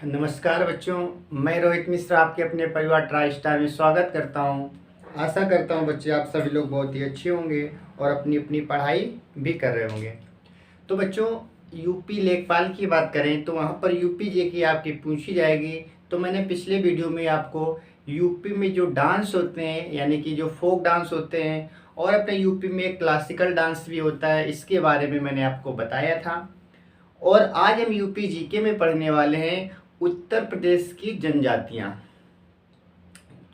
नमस्कार बच्चों, मैं रोहित मिश्रा आपके अपने परिवार ट्राई स्टार में स्वागत करता हूं। आशा करता हूं बच्चे आप सभी लोग बहुत ही अच्छे होंगे और अपनी अपनी पढ़ाई भी कर रहे होंगे। तो बच्चों, यूपी लेखपाल की बात करें तो वहां पर यूपी जे की आपकी पूछी जाएगी। तो मैंने पिछले वीडियो में आपको यूपी में जो डांस होते हैं यानी कि जो फोक डांस होते हैं और अपने यूपी में एक क्लासिकल डांस भी होता है, इसके बारे में मैंने आपको बताया था। और आज हम यूपी जीके में पढ़ने वाले हैं उत्तर प्रदेश की जनजातियां।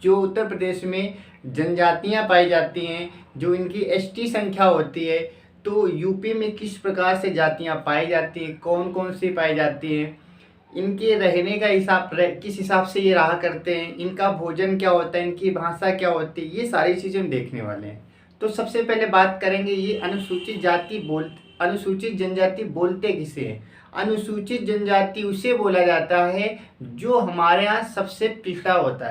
जो उत्तर प्रदेश में जनजातियां पाई जाती हैं, जो इनकी एसटी संख्या होती है, तो यूपी में किस प्रकार से जातियां पाई जाती हैं, कौन कौन सी पाई जाती हैं, इनके रहने का किस हिसाब से ये रहा करते हैं, इनका भोजन क्या होता है, इनकी भाषा क्या होती है, ये सारी चीज़ें हम देखने वाले हैं। तो सबसे पहले बात करेंगे ये अनुसूचित जनजाति बोलते किसे हैं। अनुसूचित जनजाति उसे बोला जाता है जो हमारे यहाँ सबसे पिछड़ा होता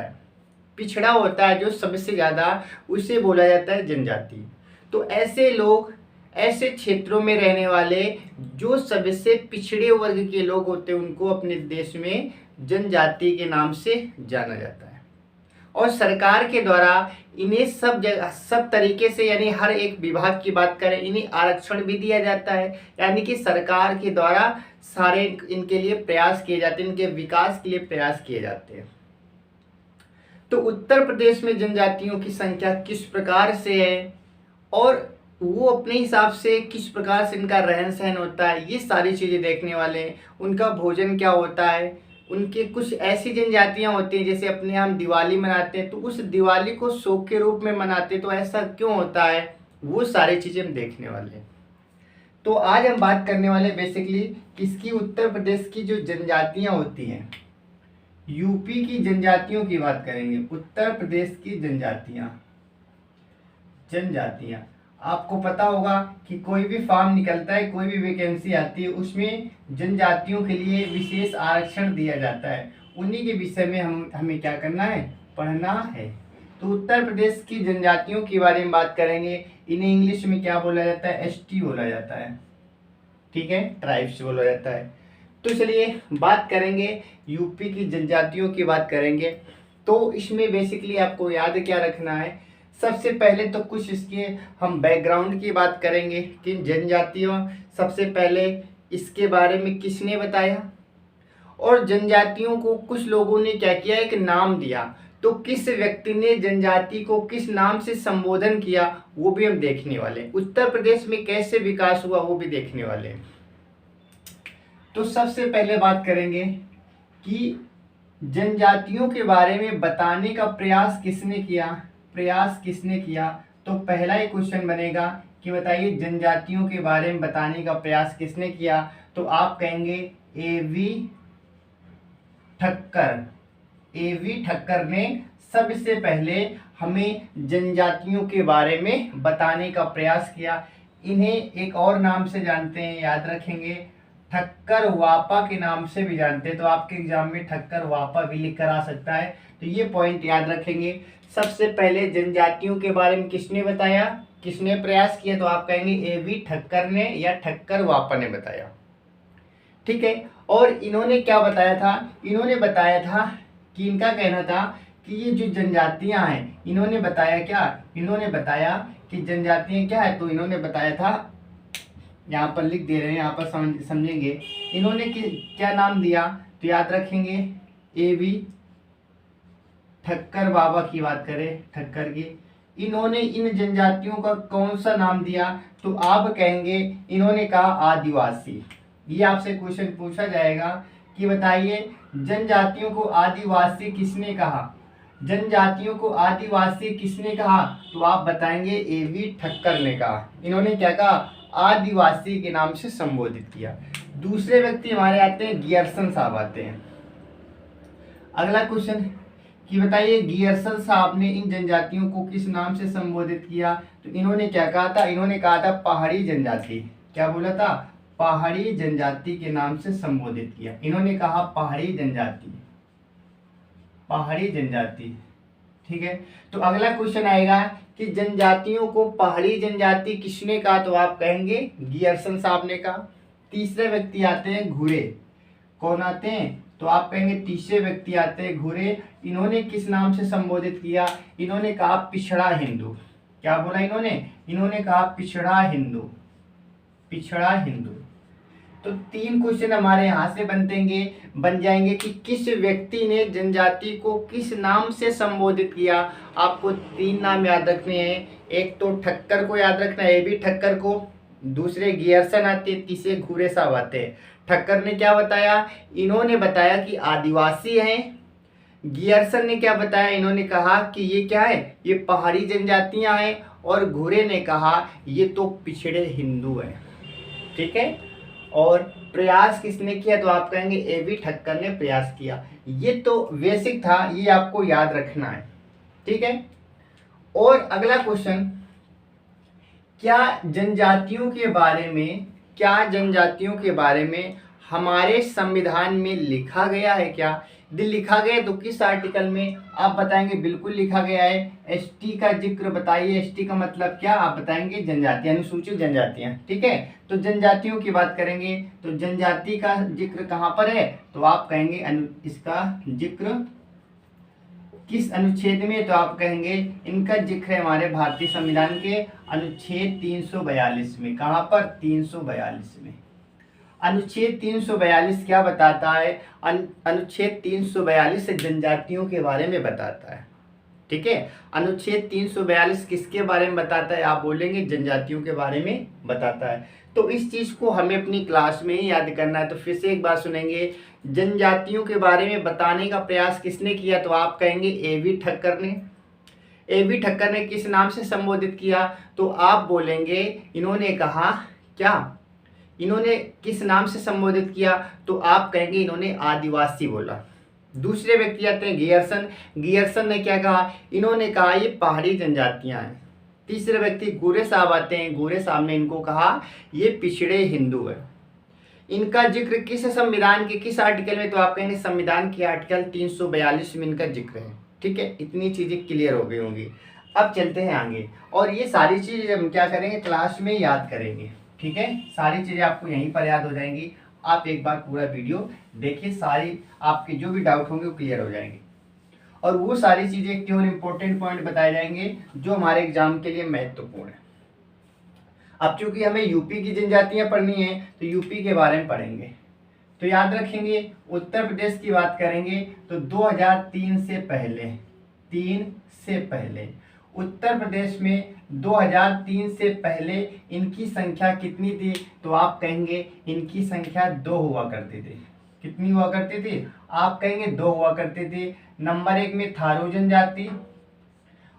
है, जो सबसे ज़्यादा, उसे बोला जाता है जनजाति। तो ऐसे लोग, ऐसे क्षेत्रों में रहने वाले जो सबसे पिछड़े वर्ग के लोग होते हैं, उनको अपने देश में जनजाति के नाम से जाना जाता है। और सरकार के द्वारा इन्हें सब तरीके से, यानी हर एक विभाग की बात करें, इन्हें आरक्षण भी दिया जाता है। यानी कि सरकार के द्वारा सारे इनके लिए प्रयास किए जाते हैं, इनके विकास के लिए प्रयास किए जाते हैं। तो उत्तर प्रदेश में जनजातियों की संख्या किस प्रकार से है और वो अपने हिसाब से किस प्रकार से इनका रहन सहन होता है, ये सारी चीज़ें देखने वाले हैं। उनका भोजन क्या होता है, उनके कुछ ऐसी जनजातियां होती हैं जैसे अपने हम दिवाली मनाते हैं तो उस दिवाली को शौक के रूप में मनाते हैं, तो ऐसा क्यों होता है, वो सारी चीज़ें हम देखने वाले हैं। तो आज हम बात करने वाले बेसिकली किसकी, उत्तर प्रदेश की जो जनजातियां होती हैं, यूपी की जनजातियों की बात करेंगे। उत्तर प्रदेश की जनजातियां आपको पता होगा कि कोई भी फॉर्म निकलता है, कोई भी वैकेंसी आती है, उसमें जनजातियों के लिए विशेष आरक्षण दिया जाता है। उन्हीं के विषय में हमें क्या करना है, पढ़ना है। तो उत्तर प्रदेश की जनजातियों के बारे में बात करेंगे। इन्हें इंग्लिश में क्या बोला जाता है, एसटी बोला जाता है, ठीक है, ट्राइब्स बोला जाता है। तो चलिए बात करेंगे यूपी की जनजातियों की बात करेंगे। तो इसमें बेसिकली आपको याद क्या रखना है, सबसे पहले तो कुछ इसके हम बैकग्राउंड की बात करेंगे कि जनजातियों, सबसे पहले इसके बारे में किसने बताया और जनजातियों को कुछ लोगों ने क्या किया, एक नाम दिया। तो किस व्यक्ति ने जनजाति को किस नाम से संबोधन किया, वो भी हम देखने वाले हैं। उत्तर प्रदेश में कैसे विकास हुआ, वो भी देखने वाले हैं। तो सबसे पहले बात करेंगे कि जनजातियों के बारे में बताने का प्रयास किसने किया। तो पहला ही क्वेश्चन बनेगा कि बताइए जनजातियों के बारे में बताने का प्रयास किसने किया। तो आप कहेंगे ए.वी. ठक्कर ने सबसे पहले हमें जनजातियों के बारे में बताने का प्रयास किया। इन्हें एक और नाम से जानते हैं, याद रखेंगे, ठक्कर वापा के नाम से भी जानते हैं। तो आपके एग्जाम में ठक्कर वापा भी लिख कर आ सकता है, तो ये पॉइंट याद रखेंगे। सबसे पहले जनजातियों के बारे में किसने बताया, किसने प्रयास किया, तो आप कहेंगे ए.वी. ठक्कर ने या ठक्कर वापा ने बताया, ठीक है। और इन्होंने क्या बताया था, इन्होंने बताया था कि इनका कहना था कि ये जो जनजातियां हैं, इन्होंने बताया क्या, इन्होंने बताया कि जनजातियां क्या है। तो इन्होंने बताया था, यहाँ पर लिख दे रहे हैं, यहाँ पर समझेंगे। इन्होंने क्या नाम दिया, तो याद रखेंगे ए.वी. ठक्कर बाबा की बात करें, ठक्कर की, इन्होंने इन जनजातियों का कौन सा नाम दिया, तो आप कहेंगे इन्होंने कहा आदिवासी। ये आपसे क्वेश्चन पूछा जाएगा कि बताइए जनजातियों को आदिवासी किसने कहा, जनजातियों को आदिवासी किसने कहा, तो आप बताएंगे ए.वी. ठक्कर ने कहा। इन्होंने क्या कहा, आदिवासी के नाम से संबोधित किया। दूसरे व्यक्ति हमारे आते हैं, गियर्सन साहब आते हैं। अगला क्वेश्चन कि बताइए गियर्सन साहब ने इन जनजातियों को किस नाम से संबोधित किया। तो इन्होंने क्या कहा था, इन्होंने कहा था पहाड़ी जनजाति। क्या बोला था, पहाड़ी जनजाति के नाम से संबोधित किया। इन्होंने कहा पहाड़ी जनजाति, ठीक है। तो अगला क्वेश्चन आएगा कि जनजातियों को पहाड़ी जनजाति किसने कहा, तो आप कहेंगे गियर्सन साहब ने कहा। तीसरे व्यक्ति आते हैं घुरे। कौन आते हैं? तो आप कहेंगे तीसरे व्यक्ति आते हैं घुरे। इन्होंने किस नाम से संबोधित किया? इन्होंने कहा पिछड़ा हिंदू। क्या बोला इन्होंने कहा पिछड़ा हिंदू, पिछड़ा हिंदू। तो 3 क्वेश्चन हमारे यहाँ से बन जाएंगे कि किस व्यक्ति ने जनजाति को किस नाम से संबोधित किया। आपको 3 नाम याद रखने हैं। एक तो ठक्कर को याद रखना है, भी ठक्कर को, दूसरे गियरसन आते, तीसरे घूरे साहब आते। ठक्कर ने क्या बताया? इन्होंने बताया कि आदिवासी हैं। गियरसन ने क्या बताया? इन्होंने कहा कि ये क्या है, ये पहाड़ी जनजातियां हैं। और घूरे ने कहा ये तो पिछड़े हिंदू हैं। ठीक है। और प्रयास किसने किया? तो आप कहेंगे ए.वी. ठक्कर ने प्रयास किया। ये तो बेसिक था, ये आपको याद रखना है। ठीक है। और अगला क्वेश्चन, क्या जनजातियों के बारे में हमारे संविधान में लिखा गया है? क्या लिखा गया? तो किस आर्टिकल में? आप बताएंगे बिल्कुल लिखा गया है। एसटी का जिक्र बताइए। एसटी का मतलब क्या? आप बताएंगे जनजाति, अनुसूचित जनजातियां। ठीक है। तो जनजातियों की बात करेंगे तो जनजाति का जिक्र कहाँ पर है? तो आप कहेंगे इसका जिक्र किस अनुच्छेद में? तो आप कहेंगे इनका जिक्र है हमारे भारतीय संविधान के अनुच्छेद 342 में। कहाँ पर? 342 में। अनुच्छेद 342 क्या बताता है? अनुच्छेद 342 जनजातियों के बारे में बताता है। ठीक है। अनुच्छेद 342 किसके बारे में बताता है? आप बोलेंगे जनजातियों के बारे में बताता है। तो इस चीज को हमें अपनी क्लास में ही याद करना है। तो फिर से एक बार सुनेंगे, जनजातियों के बारे में बताने का प्रयास किसने किया? तो आप कहेंगे ए.वी. ठक्कर ने। ए.वी. ठक्कर ने किस नाम से संबोधित किया? तो आप बोलेंगे इन्होंने कहा क्या? इन्होंने किस नाम से संबोधित किया? तो आप कहेंगे इन्होंने आदिवासी बोला। दूसरे व्यक्ति आते हैं गियरसन। गियरसन ने क्या कहा? इन्होंने कहा ये पहाड़ी जनजातियां हैं। तीसरे व्यक्ति घूरे साहब आते हैं। घूरे साहब ने इनको कहा ये पिछड़े हिंदू है। इनका जिक्र किस संविधान के किस आर्टिकल में? तो आप कहेंगे संविधान के आर्टिकल 342 में इनका जिक्र है। ठीक है। इतनी चीजें क्लियर हो गई होंगी। अब चलते हैं आगे, और ये सारी चीजें हम क्या करेंगे, क्लास में याद करेंगे। ठीक है। सारी चीजें आपको यहीं पर याद हो जाएंगी। आप एक बार पूरा वीडियो देखिए, सारी आपके जो भी डाउट होंगे वो क्लियर हो जाएंगे। और वो सारी चीजें केवल इंपॉर्टेंट पॉइंट बताए जाएंगे जो हमारे एग्जाम के लिए महत्वपूर्ण है। अब चूंकि हमें यूपी की जनजातियां पढ़नी है तो यूपी के बारे में पढ़ेंगे। तो याद रखेंगे, उत्तर प्रदेश की बात करेंगे तो 2003 से पहले उत्तर प्रदेश में 2003 से पहले इनकी संख्या कितनी थी? तो आप कहेंगे इनकी संख्या 2 हुआ करती थी। कितनी हुआ करती थी? आप कहेंगे 2 हुआ करती थी। नंबर 1 में थारू जनजाति,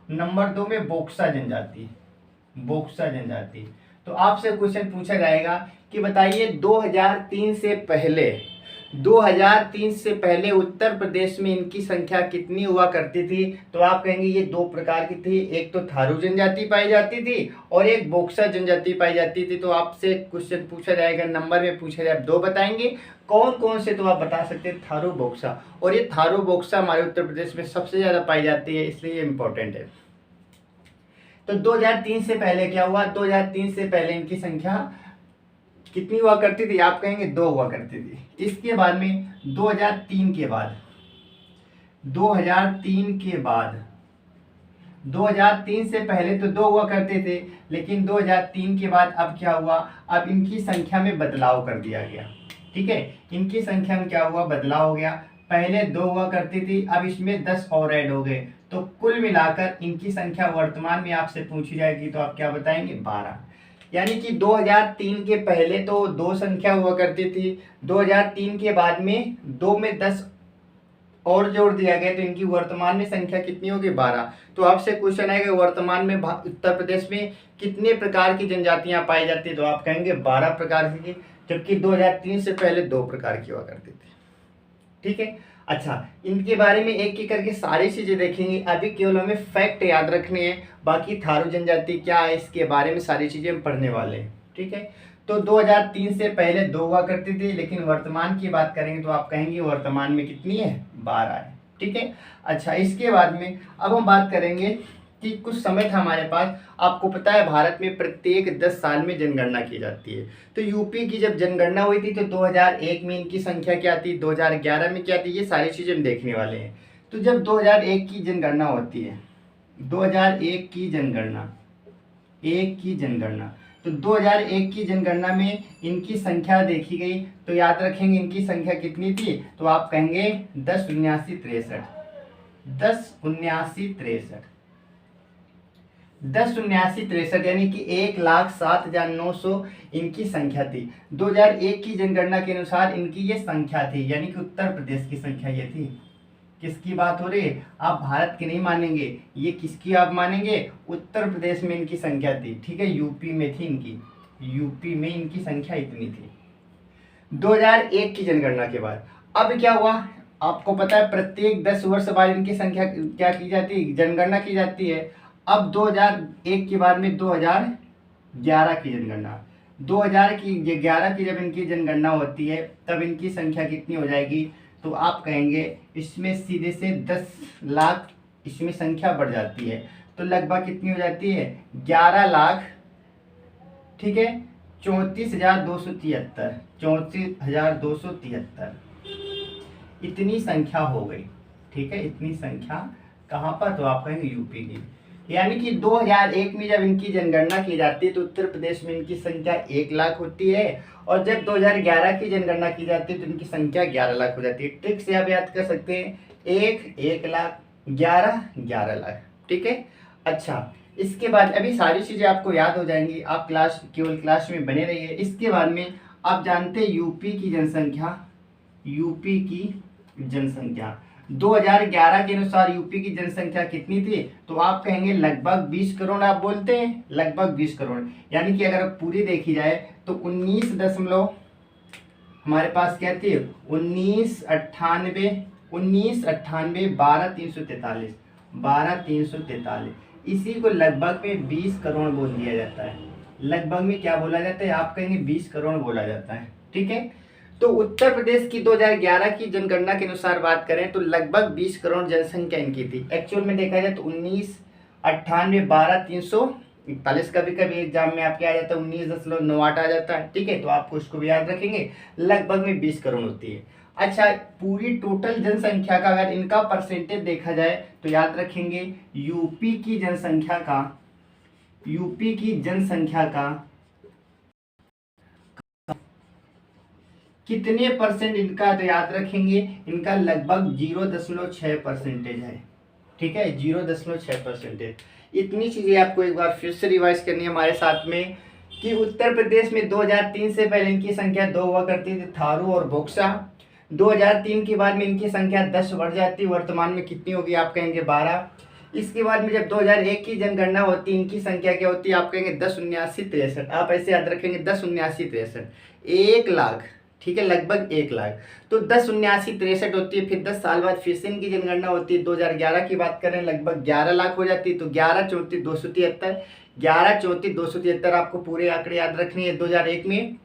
नंबर 2 में बोक्सा जनजाति। तो आपसे क्वेश्चन पूछा जाएगा कि बताइए 2003 से पहले उत्तर प्रदेश में इनकी संख्या कितनी हुआ करती थी? तो आप कहेंगे ये 2 प्रकार की थी। एक तो थारू जनजाति पाई जाती थी और एक बोक्सा जनजाति पाई जाती थी। तो आपसे क्वेश्चन पूछा जाएगा, नंबर में पूछा जाए, 2 बताएंगे कौन कौन से? तो आप बता सकते हैं थारू बोक्सा। और ये थारू बोक्सा हमारे उत्तर प्रदेश में सबसे ज्यादा पाई जाती है, इसलिए ये इंपॉर्टेंट है। तो 2003 से पहले क्या हुआ? 2003 से पहले इनकी संख्या कितनी हुआ करती थी? आप कहेंगे 2 हुआ करती थी। इसके बाद में 2003 के बाद 2003 से पहले तो 2 हुआ करते थे, लेकिन 2003 के बाद अब क्या हुआ? अब इनकी संख्या में बदलाव कर दिया गया। ठीक है। इनकी संख्या में क्या हुआ? बदलाव हो गया। पहले 2 हुआ करती थी, अब इसमें 10 और ऐड हो गए। तो कुल मिलाकर इनकी संख्या वर्तमान में आपसे पूछी जाएगी तो आप क्या बताएंगे? 12। यानी कि 2003 के पहले तो 2 संख्या हुआ करती थी, 2003 के बाद में 2 में 10 और जोड़ दिया गया तो इनकी वर्तमान में संख्या कितनी होगी? 12। तो आपसे क्वेश्चन आएगा वर्तमान में उत्तर प्रदेश में कितने प्रकार की जनजातियां पाई जाती है? तो आप कहेंगे 12 प्रकार की, जबकि 2003 से पहले 2 प्रकार की हुआ करती थी। ठीक है। अच्छा, इनके बारे में एक एक करके सारी चीजें देखेंगे। अभी केवल हमें फैक्ट याद रखने हैं, बाकी थारू जनजाति क्या है इसके बारे में सारी चीजें हम पढ़ने वाले हैं। ठीक है। तो 2003 से पहले 2 हुआ करती थी, लेकिन वर्तमान की बात करेंगे तो आप कहेंगे वर्तमान में कितनी है? 12 है। ठीक है। अच्छा, इसके बाद में अब हम बात करेंगे कि कुछ समय था हमारे पास, आपको पता है भारत में प्रत्येक 10 साल में जनगणना की जाती है। तो यूपी की जब जनगणना हुई थी तो 2001 में इनकी संख्या क्या थी, 2011 में क्या थी, ये सारी चीज़ें हम देखने वाले हैं। तो जब 2001 की जनगणना होती है, 2001 की जनगणना, तो 2001 की जनगणना में इनकी संख्या देखी गई, तो याद रखेंगे इनकी संख्या कितनी थी, तो आप कहेंगे 107963, 107963 यानी कि 1,07,900 इनकी संख्या थी। 2001 की जनगणना के अनुसार इनकी ये संख्या थी, यानी कि उत्तर प्रदेश की संख्या ये थी। किसकी बात हो रही है, आप भारत की नहीं मानेंगे, ये किसकी आप मानेंगे, उत्तर प्रदेश में इनकी संख्या थी। ठीक है, यूपी में थी इनकी, यूपी में इनकी संख्या इतनी थी 2001 की जनगणना के बाद। अब क्या हुआ, आपको पता है प्रत्येक 10 वर्ष बाद इनकी संख्या क्या की जाती है, जनगणना की जाती है। अब 2001 के बाद में 2011 की जनगणना, 2011 की जब इनकी जनगणना होती है तब इनकी संख्या कितनी हो जाएगी, तो आप कहेंगे इसमें सीधे से 10 लाख इसमें संख्या बढ़ जाती है, तो लगभग कितनी हो जाती है, 11 लाख, ठीक है, 34,273, 34,273 इतनी संख्या हो गई। ठीक है, इतनी संख्या कहाँ पर, तो आप कहेंगे यूपी की। यानी कि 2001 में जब इनकी जनगणना की जाती है तो उत्तर प्रदेश में इनकी संख्या 1 लाख होती है, और जब 2011 की जनगणना की जाती है तो इनकी संख्या 11 लाख हो जाती है। ट्रिक से आप याद कर सकते हैं, 1 लाख, 11 लाख। ठीक है, अच्छा, इसके बाद अभी सारी चीज़ें आपको याद हो जाएंगी, आप केवल क्लास में बने रहिए। इसके बाद में आप जानते हैं यूपी की जनसंख्या, 2011 के अनुसार यूपी की जनसंख्या कितनी थी, तो आप कहेंगे लगभग 20 करोड़, आप बोलते हैं लगभग 20 करोड़। यानी कि अगर पूरी देखी जाए तो 19 दशमलव हमारे पास क्या थी, 1998 12,343, इसी को लगभग में 20 करोड़ बोल दिया जाता है। लगभग में क्या बोला जाता है, आप कहेंगे 20 करोड़ बोला जाता है। ठीक है, तो उत्तर प्रदेश की 2011 की जनगणना के अनुसार बात करें तो लगभग 20 करोड़ जनसंख्या इनकी थी। एक्चुअल में देखा जाए तो 1998 कभी कभी एग्जाम में आपके आ जाता है 19.98 आ जाता है। ठीक है, तो आपको उसको भी याद रखेंगे, लगभग में 20 करोड़ होती है। अच्छा, पूरी टोटल जनसंख्या का अगर इनका परसेंटेज देखा जाए तो याद रखेंगे यूपी की जनसंख्या का कितने परसेंट इनका, तो याद रखेंगे इनका लगभग 0.6% है। ठीक है, 0.6%। इतनी चीजें आपको एक बार फिर से रिवाइज करनी है हमारे साथ में, कि उत्तर प्रदेश में 2003 से पहले इनकी संख्या 2 हुआ करती थी, थारू और बोक्सा। 2003 के बाद में इनकी संख्या 10 बढ़ जाती है, वर्तमान में कितनी होगी, आप कहेंगे 12। इसके बाद में जब 2001 की जनगणना होती है, इनकी संख्या क्या होती है, आप कहेंगे 107963, आप ऐसे याद रखेंगे 107963, 1 लाख। ठीक है, लगभग 1 लाख, तो 107963 होती है। फिर 10 साल बाद फिर से इनकी जनगणना होती है, 2011 की बात करें लगभग 11 लाख हो जाती है, तो 11,34,273 आपको पूरे आंकड़े याद रखने हैं। 2001 में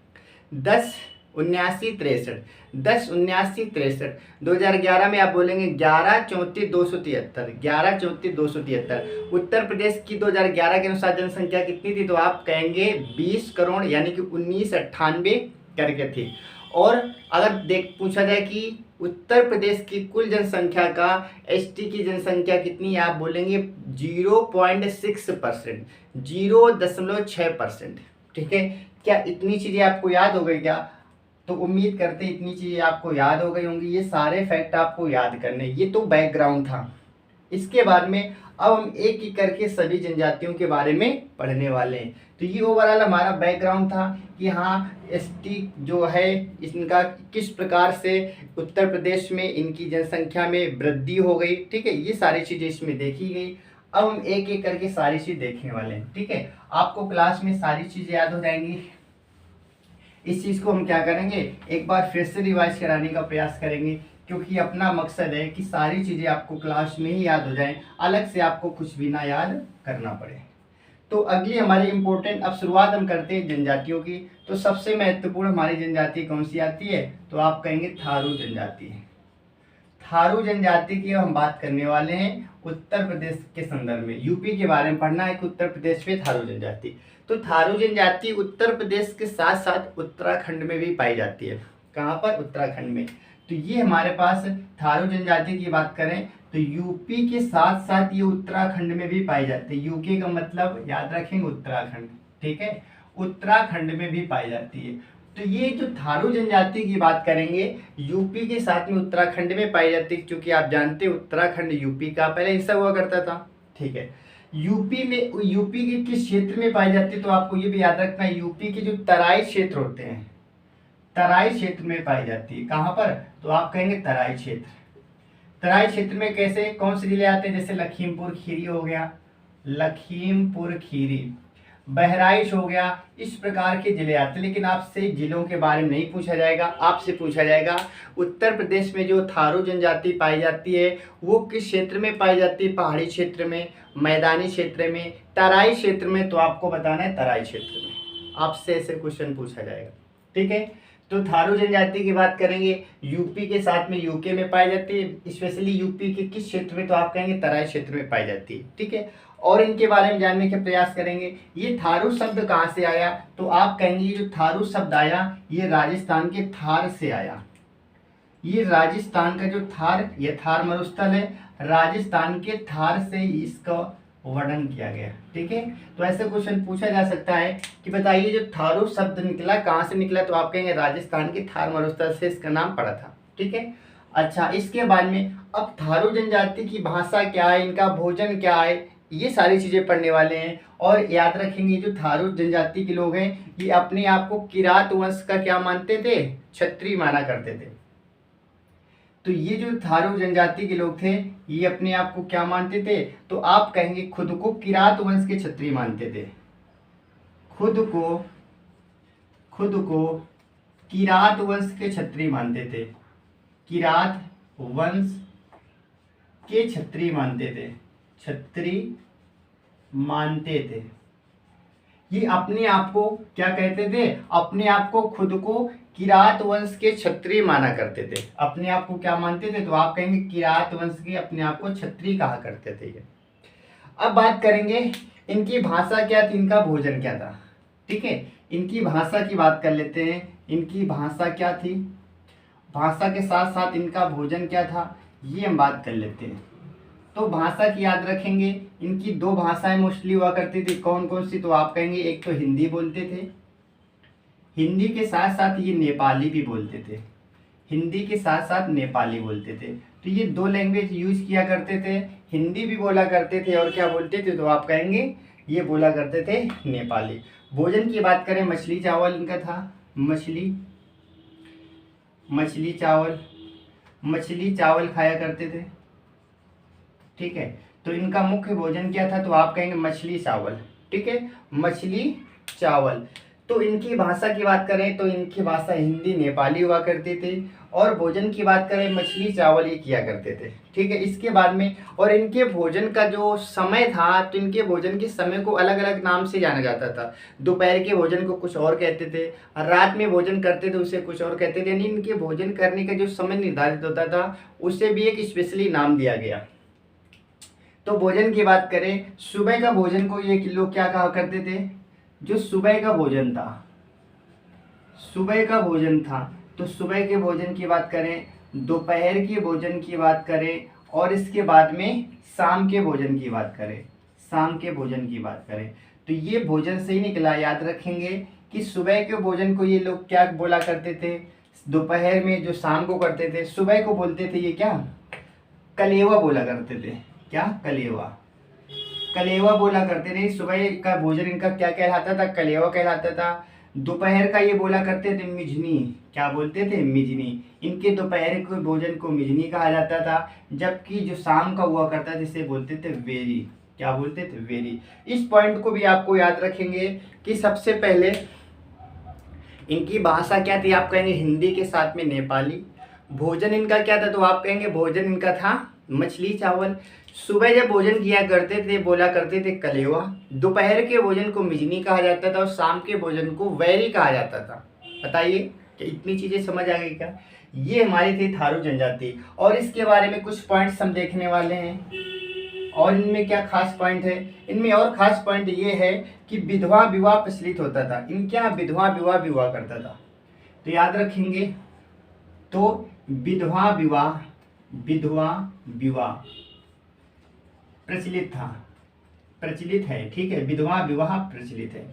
107963, 2011 में आप बोलेंगे 11,34,273, उत्तर प्रदेश की 2011 के अनुसार जनसंख्या कितनी थी, तो आप कहेंगे 20 करोड़, यानी कि 1998 करके थी। और अगर पूछा जाए कि उत्तर प्रदेश की कुल जनसंख्या का एसटी की जनसंख्या कितनी है, आप बोलेंगे 0.6%, 0.6%। ठीक है, क्या इतनी चीज़ें आपको याद हो गई क्या, तो उम्मीद करते हैं इतनी चीज़ें आपको याद हो गई होंगी। ये सारे फैक्ट आपको याद करने, ये तो बैकग्राउंड था। इसके बाद में अब हम एक एक करके सभी जनजातियों के बारे में पढ़ने वाले हैं। तो ये ओवरऑल हमारा बैकग्राउंड था कि हाँ, एसटी जो है इनका किस प्रकार से उत्तर प्रदेश में इनकी जनसंख्या में वृद्धि हो गई। ठीक है, ये सारी चीज़ें इसमें देखी गई। अब हम एक एक करके सारी चीज़ देखने वाले हैं। ठीक है, आपको क्लास में सारी चीज़ें याद हो जाएंगी। इस चीज़ को हम क्या करेंगे, एक बार फिर से रिवाइज कराने का प्रयास करेंगे, क्योंकि अपना मकसद है कि सारी चीज़ें आपको क्लास में ही याद हो जाएं, अलग से आपको कुछ भी ना याद करना पड़े। तो अगली हमारी इम्पोर्टेंट, अब शुरुआत हम करते हैं जनजातियों की। तो सबसे महत्वपूर्ण हमारी जनजाति कौन सी आती है, तो आप कहेंगे थारू जनजाति। थारू जनजाति की हम बात करने वाले हैं। उत्तर प्रदेश के संदर्भ में, यूपी के बारे में पढ़ना है कि उत्तर प्रदेश में थारू जनजाति। तो थारू जनजाति उत्तर प्रदेश के साथ साथ उत्तराखंड में भी पाई जाती है। कहाँ पर? उत्तराखंड में। तो ये हमारे पास थारू जनजाति की बात करें तो यूपी के साथ साथ ये उत्तराखंड में भी पाई जाती है। यूके का मतलब याद रखेंगे उत्तराखंड, ठीक है, उत्तराखंड में भी पाई जाती है। तो ये जो थारू जनजाति की बात करेंगे यूपी के साथ में उत्तराखंड में पाई जाती है, क्योंकि आप जानते हैं उत्तराखंड यूपी का पहले हिस्सा हुआ करता था, ठीक है। यूपी के किस क्षेत्र में पाई जाती है? तो आपको ये भी याद रखना है, यूपी के जो तराई क्षेत्र होते हैं, तराई क्षेत्र में पाई जाती है। कहाँ पर? तो आप कहेंगे तराई क्षेत्र। तराई क्षेत्र में कैसे, कौन से जिले आते हैं? जैसे लखीमपुर खीरी हो गया, लखीमपुर खीरी, बहराइच हो गया, इस प्रकार के जिले आते हैं। लेकिन आपसे जिलों के बारे में नहीं पूछा जाएगा, आपसे पूछा जाएगा उत्तर प्रदेश में जो थारू जनजाति पाई जाती है वो किस क्षेत्र में पाई जाती है? पहाड़ी क्षेत्र में, मैदानी क्षेत्र में, तराई क्षेत्र में। तो आपको बताना है तराई क्षेत्र में, आपसे ऐसे क्वेश्चन पूछा जाएगा, ठीक है। तो थारू जनजाति की बात करेंगे यूपी के साथ में यूके में पाई जाती है, स्पेशली यूपी के किस क्षेत्र में? तो आप कहेंगे तराई क्षेत्र में पाई जाती है, ठीक है। और इनके बारे में जानने का प्रयास करेंगे। ये थारू शब्द कहाँ से आया? तो आप कहेंगे ये जो थारू शब्द आया ये राजस्थान के थार से आया। ये राजस्थान का जो थार, ये थार मरुस्थल है, राजस्थान के थार से इसका वर्णन किया गया, ठीक है। तो ऐसे क्वेश्चन पूछा जा सकता है कि बताइए जो थारू शब्द निकला कहाँ से निकला? तो आप कहेंगे राजस्थान के थार मरुस्थल से इसका नाम पड़ा था, ठीक है। अच्छा, इसके बाद में अब थारू जनजाति की भाषा क्या है, इनका भोजन क्या है, ये सारी चीज़ें पढ़ने वाले हैं। और याद रखेंगे जो थारू जनजाति के लोग हैं ये अपने आप को किरात वंश का क्या मानते थे? क्षत्रिय माना करते थे। तो ये जो थारू जनजाति के लोग थे ये अपने आप को क्या मानते थे? तो आप कहेंगे खुद को किरात वंश के क्षत्रिय मानते थे। खुद को किरात वंश के क्षत्रिय मानते थे, किरात वंश के क्षत्रिय मानते थे, क्षत्रिय मानते थे। ये अपने आप को क्या कहते थे? अपने आप को खुद को किरात वंश के क्षत्रिय माना करते थे। अपने आप को क्या मानते थे? तो आप कहेंगे किरात वंश के अपने आप को क्षत्रिय कहा करते थे ये। अब बात करेंगे इनकी भाषा क्या थी, इनका भोजन क्या था, ठीक है। इनकी भाषा की बात कर लेते हैं। इनकी भाषा क्या थी, भाषा के साथ साथ इनका भोजन क्या था, ये हम बात कर लेते हैं। तो भाषा की याद रखेंगे, इनकी दो भाषाएं मोस्टली हुआ करती थी। कौन कौन सी? तो आप कहेंगे एक तो हिंदी बोलते थे, हिंदी के साथ साथ ये नेपाली भी बोलते थे, हिंदी के साथ साथ नेपाली बोलते थे। तो ये दो लैंग्वेज यूज किया करते थे, हिंदी भी बोला करते थे और क्या बोलते थे? तो आप कहेंगे ये बोला करते थे नेपाली। भोजन की बात करें, मछली चावल इनका था, मछली चावल खाया करते थे, ठीक है। तो इनका मुख्य भोजन क्या था? तो आप कहेंगे मछली चावल, ठीक है, मछली चावल। तो इनकी भाषा की बात करें तो इनकी भाषा हिंदी नेपाली हुआ करती थी, और भोजन की बात करें मछली चावल ये किया करते थे, ठीक है। इसके बाद में और इनके भोजन का जो समय था तो इनके भोजन के समय को अलग अलग नाम से जाना जाता था। दोपहर के भोजन को कुछ और कहते थे, रात में भोजन करते थे उसे कुछ और कहते थे, यानी इनके भोजन करने का जो समय निर्धारित होता था उसे भी एक स्पेशली नाम दिया गया। तो भोजन की बात करें, सुबह का भोजन को ये लोग क्या कहा करते थे? जो सुबह का भोजन था, तो सुबह के भोजन की बात करें, दोपहर के भोजन की बात करें, और इसके बाद में शाम के भोजन की बात करें, तो ये भोजन से ही निकला। याद रखेंगे कि सुबह के भोजन को ये लोग क्या बोला करते थे, दोपहर में जो शाम को करते थे, सुबह को बोलते थे ये क्या? कलेवा बोला करते थे। क्या? कलेवा बोला करते थे। सुबह का भोजन इनका क्या कहलाता था? कलेवा कहलाता था। दोपहर का ये बोला करते थे मिजनी। क्या बोलते थे? मिजनी। इनके दोपहर के भोजन को मिजनी कहा जाता था, जबकि जो शाम का हुआ करता था जिसे बोलते थे वेरी। क्या बोलते थे? वेरी। इस पॉइंट को भी आपको याद रखेंगे कि सबसे पहले इनकी भाषा क्या थी? आप कहेंगे हिंदी के साथ में नेपाली। भोजन इनका क्या था? तो आप कहेंगे भोजन इनका था मछली चावल। सुबह जब भोजन किया करते थे बोला करते थे कलेवा, दोपहर के भोजन को मिजनी कहा जाता था और शाम के भोजन को वैरी कहा जाता था। बताइए कि इतनी चीज़ें समझ आ गई क्या? ये हमारी थी थारू जनजाति, और इसके बारे में कुछ पॉइंट्स हम देखने वाले हैं। और इनमें क्या खास पॉइंट है? इनमें और खास पॉइंट ये है कि विधवा विवाह प्रचलित होता था। इनके यहाँ विधवा विवाह भी हुआ करता था। तो याद रखेंगे, तो विधवा विवाह प्रचलित था, प्रचलित है, ठीक है, विधवा विवाह प्रचलित है।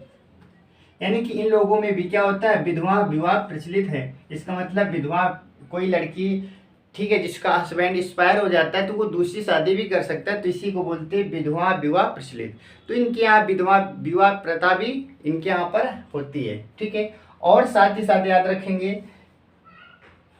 यानी कि इन लोगों में भी क्या होता है, विधवा विवाह प्रचलित है। इसका मतलब विधवा कोई लड़की, ठीक है, जिसका हस्बैंड एक्सपायर हो जाता है तो वो दूसरी शादी भी कर सकता है, तो इसी को बोलते हैं विधवा विवाह प्रचलित। तो इनके यहाँ विधवा विवाह प्रथा भी इनके यहाँ पर होती है, ठीक है। और साथ ही साथ याद रखेंगे,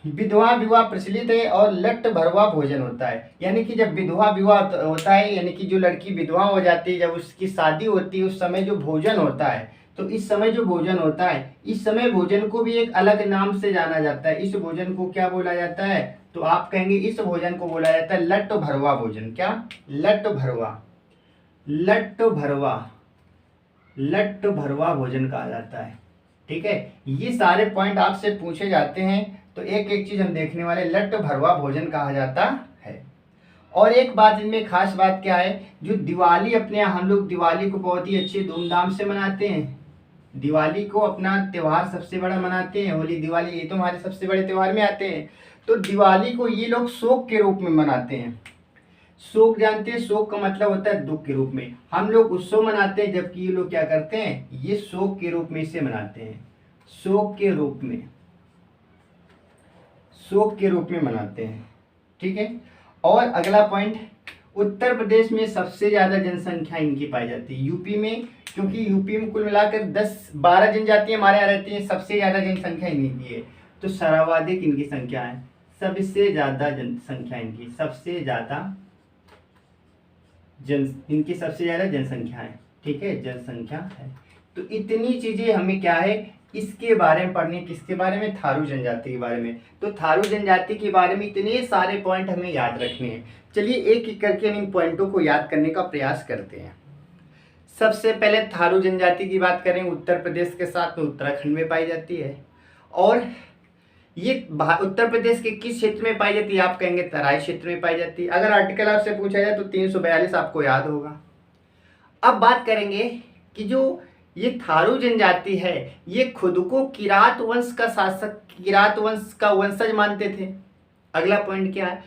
विधवा विवाह प्रचलित है और लट्ट भरवा भोजन होता है। यानी कि जब विधवा विवाह होता है, यानी कि जो लड़की विधवा हो जाती है, जब उसकी शादी होती है, उस समय जो भोजन होता है, तो इस समय जो भोजन होता है, इस समय भोजन को भी एक अलग नाम से जाना जाता है। इस भोजन को क्या बोला जाता है? तो आप कहेंगे इस भोजन को बोला जाता है लट्ट भरवा भोजन। क्या? लट्ट भरवा, लट्ट भरवा, लट्ट भरवा भोजन कहा जाता है, ठीक है। ये सारे पॉइंट आपसे पूछे जाते हैं, तो एक एक चीज हम देखने वाले। लट्ट भरवा भोजन कहा जाता है। और एक बात इनमें खास बात क्या है, जो दिवाली अपने यहाँ, हम लोग दिवाली को बहुत ही अच्छे धूमधाम से मनाते हैं। दिवाली को अपना त्यौहार सबसे बड़ा मनाते हैं, होली दिवाली, ये तो हमारे सबसे बड़े त्यौहार में आते हैं। तो दिवाली को ये लोग शोक के रूप में मनाते हैं। शोक जानते हैं, शोक का मतलब होता है दुख के रूप में। हम लोग उत्सव मनाते हैं, जबकि ये लोग क्या करते हैं, ये शोक के रूप में इसे मनाते हैं। शोक के रूप में, शोक के रूप में मनाते हैं, ठीक है। और अगला पॉइंट, उत्तर प्रदेश में सबसे ज्यादा जनसंख्या इनकी पाई जाती है। यूपी में, क्योंकि यूपी में कुल मिलाकर 10-12 जनजातियां हमारे यहाँ रहती हैं, सबसे ज्यादा जनसंख्या इन्हीं की है। तो सर्वाधिक इनकी संख्या है, सबसे ज्यादा जनसंख्या इनकी, सबसे ज्यादा इनकी सबसे ज्यादा जनसंख्या है, ठीक है, जनसंख्या है। तो इतनी चीजें हमें क्या है, इसके बारे में पढ़नी। किसके बारे में? थारू जनजाति के बारे में। तो थारू जनजाति के बारे में इतने सारे पॉइंट हमें याद रखने हैं। चलिए एक एक करके हम इन पॉइंटों को याद करने का प्रयास करते हैं। सबसे पहले थारू जनजाति की बात करें, उत्तर प्रदेश के साथ में उत्तराखंड में पाई जाती है। और ये उत्तर प्रदेश के किस क्षेत्र में पाई जाती है? आप कहेंगे तराई क्षेत्र में पाई जाती है। अगर आर्टिकल आपसे पूछा जाए तो 342 आपको याद होगा। अब बात करेंगे कि जो ये थारू जनजाति है, ये खुद को किरात वंश का शासक, किरात वंश का वंशज मानते थे। अगला पॉइंट क्या है,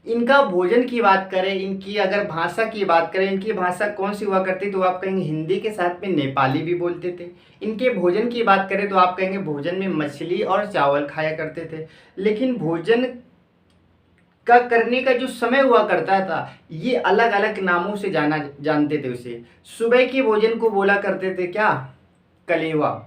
इनका भोजन की बात करें, इनकी अगर भाषा की बात करें, इनकी भाषा कौन सी हुआ करती, तो आप कहेंगे हिंदी के साथ में नेपाली भी बोलते थे। इनके भोजन की बात करें तो आप कहेंगे भोजन में मछली और चावल खाया करते थे। लेकिन भोजन का करने का जो समय हुआ करता था, ये अलग अलग नामों से जानते थे उसे। सुबह के भोजन को बोला करते थे क्या? कलेवा।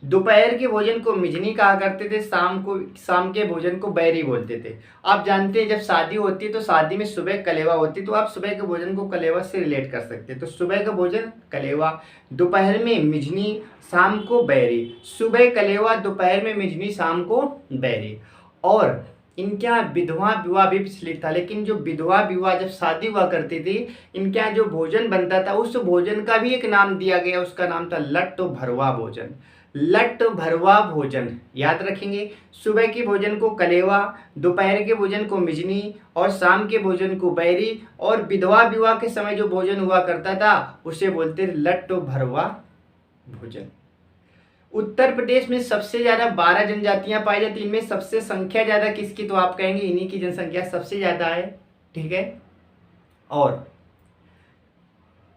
दोपहर के भोजन को मिजनी कहा करते थे, शाम के भोजन को बैरी बोलते थे। आप जानते हैं जब शादी होती है तो शादी में सुबह कलेवा होती है, तो आप सुबह के भोजन को कलेवा से रिलेट कर सकते हैं। तो सुबह का भोजन कलेवा, दोपहर में मिजनी, शाम को बैरी। सुबह कलेवा, दोपहर में मिजनी, शाम को बैरी। और इनके यहाँ विधवा विवाह भी प्रचलित था। लेकिन जो विधवा विवाह जब शादी हुआ करती थी, इनके यहाँ जो भोजन बनता था, उस भोजन का भी एक नाम दिया गया, उसका नाम था लट्ट भरवा भोजन। लट्ट भरवा भोजन याद रखेंगे। सुबह के भोजन को कलेवा, दोपहर के भोजन को मिजनी और शाम के भोजन को बैरी। और विधवा विवाह के समय जो भोजन हुआ करता था उसे बोलते लट्ट भरवा भोजन। उत्तर प्रदेश में सबसे ज्यादा 12 जनजातियां पाई जाती हैं। इनमें सबसे संख्या ज्यादा किसकी, तो आप कहेंगे इन्हीं की जनसंख्या सबसे ज्यादा है, ठीक है। और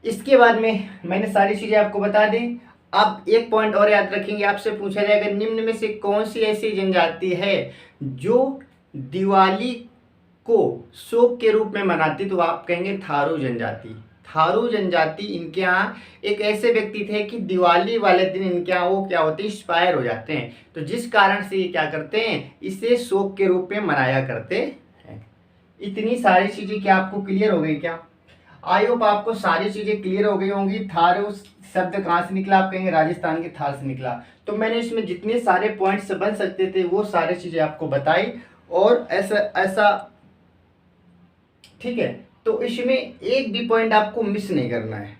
इसके बाद में मैंने सारी चीजें आपको बता दी। अब एक पॉइंट और याद रखेंगे, आपसे पूछा जाएगा निम्न में से कौन सी ऐसी जनजाति है जो दिवाली को शोक के रूप में मनाती, तो आप कहेंगे थारू जनजाति। थारू जनजाति, इनके यहाँ एक ऐसे व्यक्ति थे कि दिवाली वाले दिन इनके यहाँ वो क्या होते हैं, एक्सपायर हो जाते हैं। तो जिस कारण से ये क्या करते हैं, इसे शोक के रूप में मनाया करते हैं। इतनी सारी चीजें क्या आपको क्लियर हो गई क्या? आई होप आपको सारी चीजें क्लियर हो गई होंगी। थारू शब्द कहाँ से निकला, आप कहेंगे राजस्थान के थार से निकला। तो मैंने इसमें जितने सारे पॉइंट्स बन सकते थे वो सारी चीजें आपको बताई, और ऐसा ठीक है। तो इसमें एक भी पॉइंट आपको मिस नहीं करना है।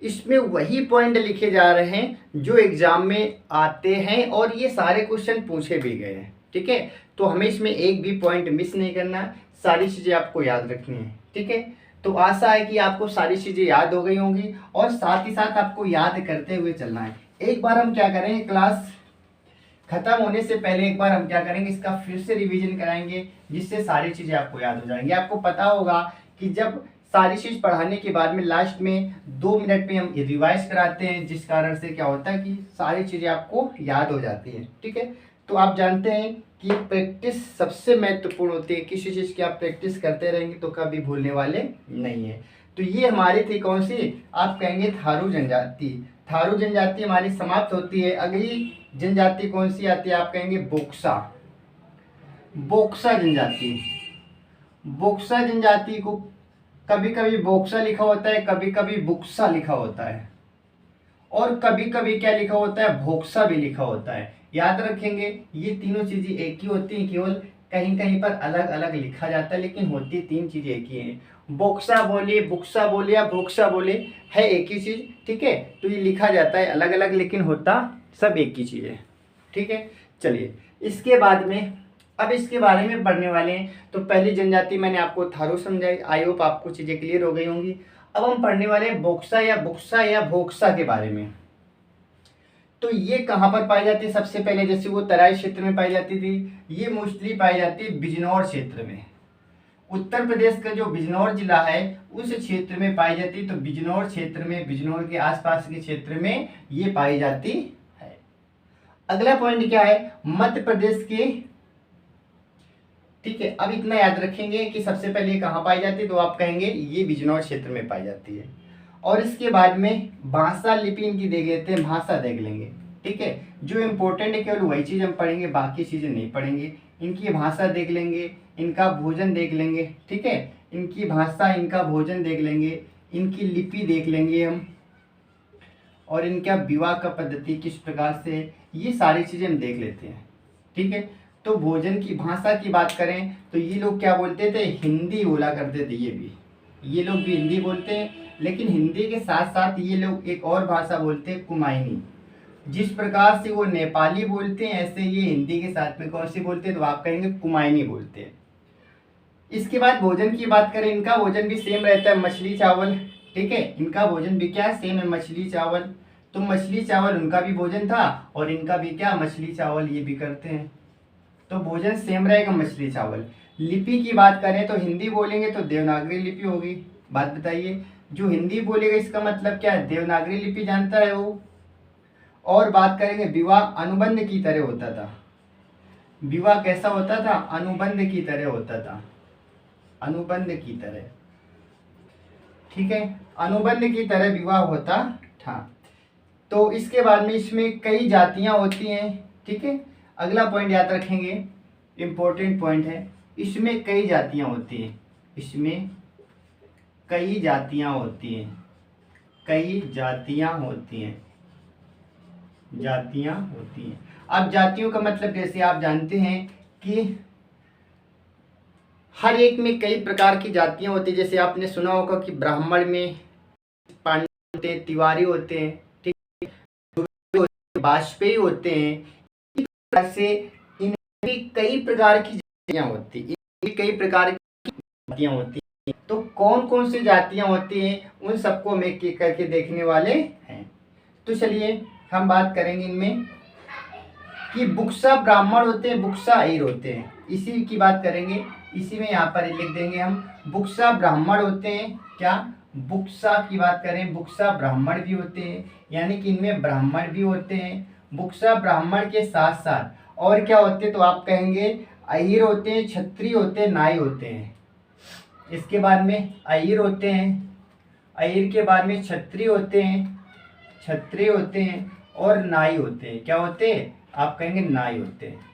इसमें वही पॉइंट लिखे जा रहे हैं जो एग्जाम में आते हैं, और ये सारे क्वेश्चन पूछे भी गए हैं, ठीक है। तो हमें इसमें एक भी पॉइंट मिस नहीं करना, सारी चीजें आपको याद रखनी है, ठीक है। तो आशा है कि आपको सारी चीज़ें याद हो गई होंगी और साथ ही साथ आपको याद करते हुए चलना है। एक बार हम क्या करेंगे, क्लास खत्म होने से पहले एक बार हम क्या करेंगे, इसका फिर से रिवीजन कराएंगे, जिससे सारी चीज़ें आपको याद हो जाएंगी। आपको पता होगा कि जब सारी चीज़ पढ़ाने के बाद में लास्ट में 2 मिनट में हम रिवाइज कराते हैं, जिस कारण से क्या होता है कि सारी चीज़ें आपको याद हो जाती हैं। ठीक है, तो आप जानते हैं कि प्रैक्टिस सबसे महत्वपूर्ण होती है। किसी चीज़ की आप प्रैक्टिस करते रहेंगे तो कभी भूलने वाले नहीं है। तो ये हमारी थी कौन सी, आप कहेंगे थारू जनजाति। थारू जनजाति हमारी समाप्त होती है। अगली जनजाति कौन सी आती है, आप कहेंगे बोक्सा। बोक्सा जनजाति, बोक्सा जनजाति को कभी कभी बोक्सा लिखा होता है, कभी कभी बुक्सा लिखा होता है, और कभी कभी क्या लिखा होता है, भोक्सा भी लिखा होता है। याद रखेंगे ये तीनों चीजें एक ही होती हैं, केवल कहीं कहीं पर अलग अलग लिखा जाता है, लेकिन होती तीन चीजें एक ही हैं। बोक्सा बोले, बुक्सा बोले या भोक्सा बोले, है एक ही चीज। ठीक है, तो ये लिखा जाता है अलग अलग, लेकिन होता सब एक ही चीज है। ठीक है, चलिए इसके बाद में अब इसके बारे में पढ़ने वाले हैं। तो पहली जनजाति मैंने आपको थारू समझाई, आई होप आपको चीजें क्लियर हो गई होंगी। अब हम पढ़ने वाले हैं बोक्सा या बुक्सा या भोक्सा के बारे में। तो ये कहाँ पर पाई जाती है, सबसे पहले जैसे वो तराई क्षेत्र में पाई जाती थी, ये मोस्टली पाई जाती है बिजनौर क्षेत्र में। उत्तर प्रदेश का जो बिजनौर जिला है उस क्षेत्र में पाई जाती है। तो बिजनौर क्षेत्र में, बिजनौर के आसपास के क्षेत्र में ये पाई जाती है। अगला पॉइंट क्या है, मध्य प्रदेश के, ठीक है, अब इतना याद रखेंगे कि सबसे पहले कहाँ पाई जाती है, तो आप कहेंगे ये बिजनौर क्षेत्र में पाई जाती है। और इसके बाद में भाषा लिपि इनकी देख लेते हैं, भाषा देख लेंगे। ठीक है, जो इम्पोर्टेंट है केवल वही चीज़ हम पढ़ेंगे, बाकी चीज़ें नहीं पढ़ेंगे। इनकी भाषा देख लेंगे, इनका भोजन देख लेंगे। ठीक है, इनकी भाषा, इनका भोजन देख लेंगे, इनकी लिपि देख लेंगे हम, और इनका विवाह का पद्धति किस प्रकार से, ये सारी चीज़ें हम देख लेते हैं। ठीक है, तो भोजन की भाषा की बात करें तो ये लोग क्या बोलते थे, हिंदी बोला करते थे। ये लोग भी हिंदी बोलते हैं, लेकिन हिंदी के साथ साथ ये लोग एक और भाषा बोलते हैं, कुमायूनी। जिस प्रकार से वो नेपाली बोलते हैं ऐसे ये हिंदी के साथ में कौन सी बोलते हैं, तो आप कहेंगे कुमायूनी बोलते हैं। इसके बाद भोजन की बात करें, इनका भोजन भी सेम रहता है, मछली चावल। ठीक है, इनका भोजन भी क्या सेम है, मछली चावल। तो मछली चावल उनका भी भोजन था, और इनका भी क्या, मछली चावल ये भी करते हैं। तो भोजन सेम रहेगा, मछली चावल। लिपि की बात करें तो हिंदी बोलेंगे तो देवनागरी लिपि होगी। बात बताइए, जो हिंदी बोलेगा इसका मतलब क्या है, देवनागरी लिपि जानता है वो। और बात करेंगे विवाह अनुबंध की तरह होता था। विवाह कैसा होता था, अनुबंध की तरह होता था, अनुबंध की तरह। ठीक है, अनुबंध की तरह विवाह होता था। तो इसके बाद में इसमें कई जातियां होती हैं। ठीक है, अगला पॉइंट याद रखेंगे, इंपॉर्टेंट पॉइंट है, इसमें कई जातियां होती हैं। इसमें कई जातियां होती हैं, कई जातियां होती हैं, जातियां होती हैं। अब जातियों का मतलब जैसे आप जानते हैं कि हर एक में कई प्रकार की जातियां होती हैं। जैसे आपने सुना होगा कि ब्राह्मण में पांडे होते हैं, तिवारी होते हैं, ठीक है, वाजपेयी होते हैं। से इनमें कई प्रकार की जातियां होती हैं, इनमें कई प्रकार की जातियां होती हैं। तो कौन कौन सी जातियां होती हैं उन सबको हम एक एक करके देखने वाले हैं। तो चलिए हम बात करेंगे इनमें कि बुक्सा ब्राह्मण होते हैं, बुक्सा अहीर होते हैं, इसी की बात करेंगे। इसी में यहाँ पर लिख देंगे हम, बुक्सा ब्राह्मण होते हैं। क्या, बुक्सा की बात करें, बुक्सा ब्राह्मण भी होते हैं, यानी कि इनमें ब्राह्मण भी होते हैं। बुक्सा ब्राह्मण के साथ साथ और क्या होते हैं, तो आप कहेंगे अहीर होते हैं, क्षत्रिय होते हैं, नाई होते हैं। इसके बाद में अहीर होते हैं, अहीर के बाद में क्षत्रिय होते हैं, क्षत्रिय होते हैं, और नाई होते हैं। क्या होते हैं, आप कहेंगे नाई होते हैं।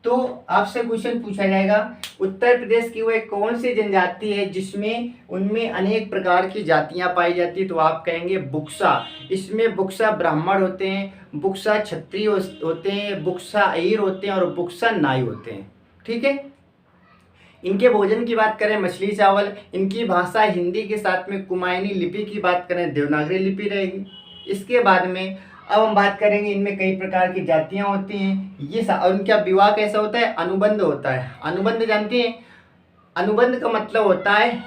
तो आपसे क्वेश्चन पूछा जाएगा, उत्तर प्रदेश की वह कौन सी जनजाति है जिसमें उनमें अनेक प्रकार की जातियां पाई जाती है, तो आप कहेंगे बुक्सा। इसमें बुक्सा ब्राह्मण होते हैं, बुक्सा क्षत्रिय होते हैं, बुक्सा अहीर होते हैं, और बुक्सा नाई होते हैं। ठीक है, इनके भोजन की बात करें मछली चावल, इनकी भाषा हिंदी के साथ में कुमायूनी लिपि की बात करें देवनागरी लिपि रहेगी। इसके बाद में अब हम बात करेंगे इनमें कई प्रकार की जातियां होती हैं, ये और उनका विवाह कैसा होता है, अनुबंध होता है। अनुबंध जानते हैं, अनुबंध का मतलब होता है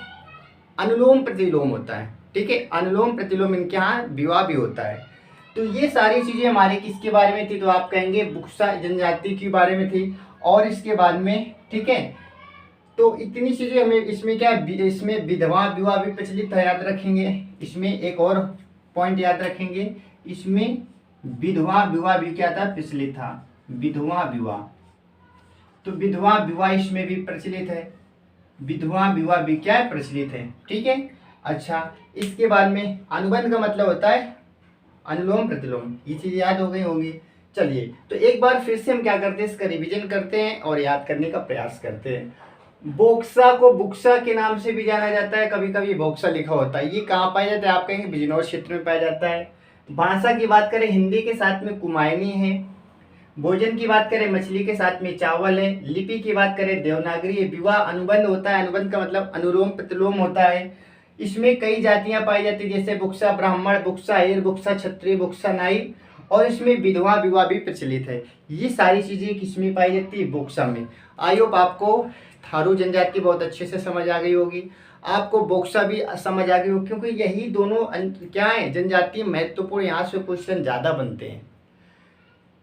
अनुलोम प्रतिलोम होता है। ठीक है, अनुलोम प्रतिलोम इनके यहाँ विवाह भी होता है। तो ये सारी चीज़ें हमारे किसके बारे में थी, तो आप कहेंगे बुक्सा जनजाति के बारे में थी। और इसके बाद में, ठीक है, तो इतनी चीज़ें हमें इसमें क्या, इसमें विधवा विवाह भी प्रचलित है, याद रखेंगे। इसमें एक और पॉइंट याद रखेंगे, इसमें विधवा विवाह भी क्या था, प्रचलित था, विधवा विवाह। तो विधवा विवाह इसमें भी प्रचलित है, विधवा विवाह भी क्या है, प्रचलित है। ठीक है, अच्छा, इसके बाद में अनुबंध का मतलब होता है अनुलोम प्रतिलोम, ये चीज़ याद हो गई होंगी। चलिए, तो एक बार फिर से हम क्या करते हैं, इसका रिवीजन करते हैं और याद करने का प्रयास करते हैं। बोक्सा को बुक्सा के नाम से भी जाना जाता है, कभी कभी बोक्सा लिखा होता है। ये कहाँ पाया जाता है, आप कहेंगे बिजनौर क्षेत्र में पाया जाता है। भाषा की बात करें, हिंदी के साथ में कुमायूनी है। भोजन की बात करें, मछली के साथ में चावल है। लिपि की बात करें, देवनागरी है। विवाह अनुबंध होता है, अनुबंध का मतलब अनुलोम प्रतिलोम होता है। इसमें कई जातियां पाई जाती है, जैसे बुक्सा ब्राह्मण, बुक्सा आर्य, बुक्सा क्षत्रिय, बुक्सा नाई। और इसमें विधवा विवाह भी प्रचलित है। ये सारी चीजें किसमें पाई जाती है, बुक्सा में। आई होप आपको थारू जनजाति बहुत अच्छे से समझ आ गई होगी, आपको बोक्सा भी समझ आ गई होगी, क्योंकि यही दोनों क्या है, जनजाति महत्वपूर्ण, यहाँ से क्वेश्चन ज्यादा बनते हैं।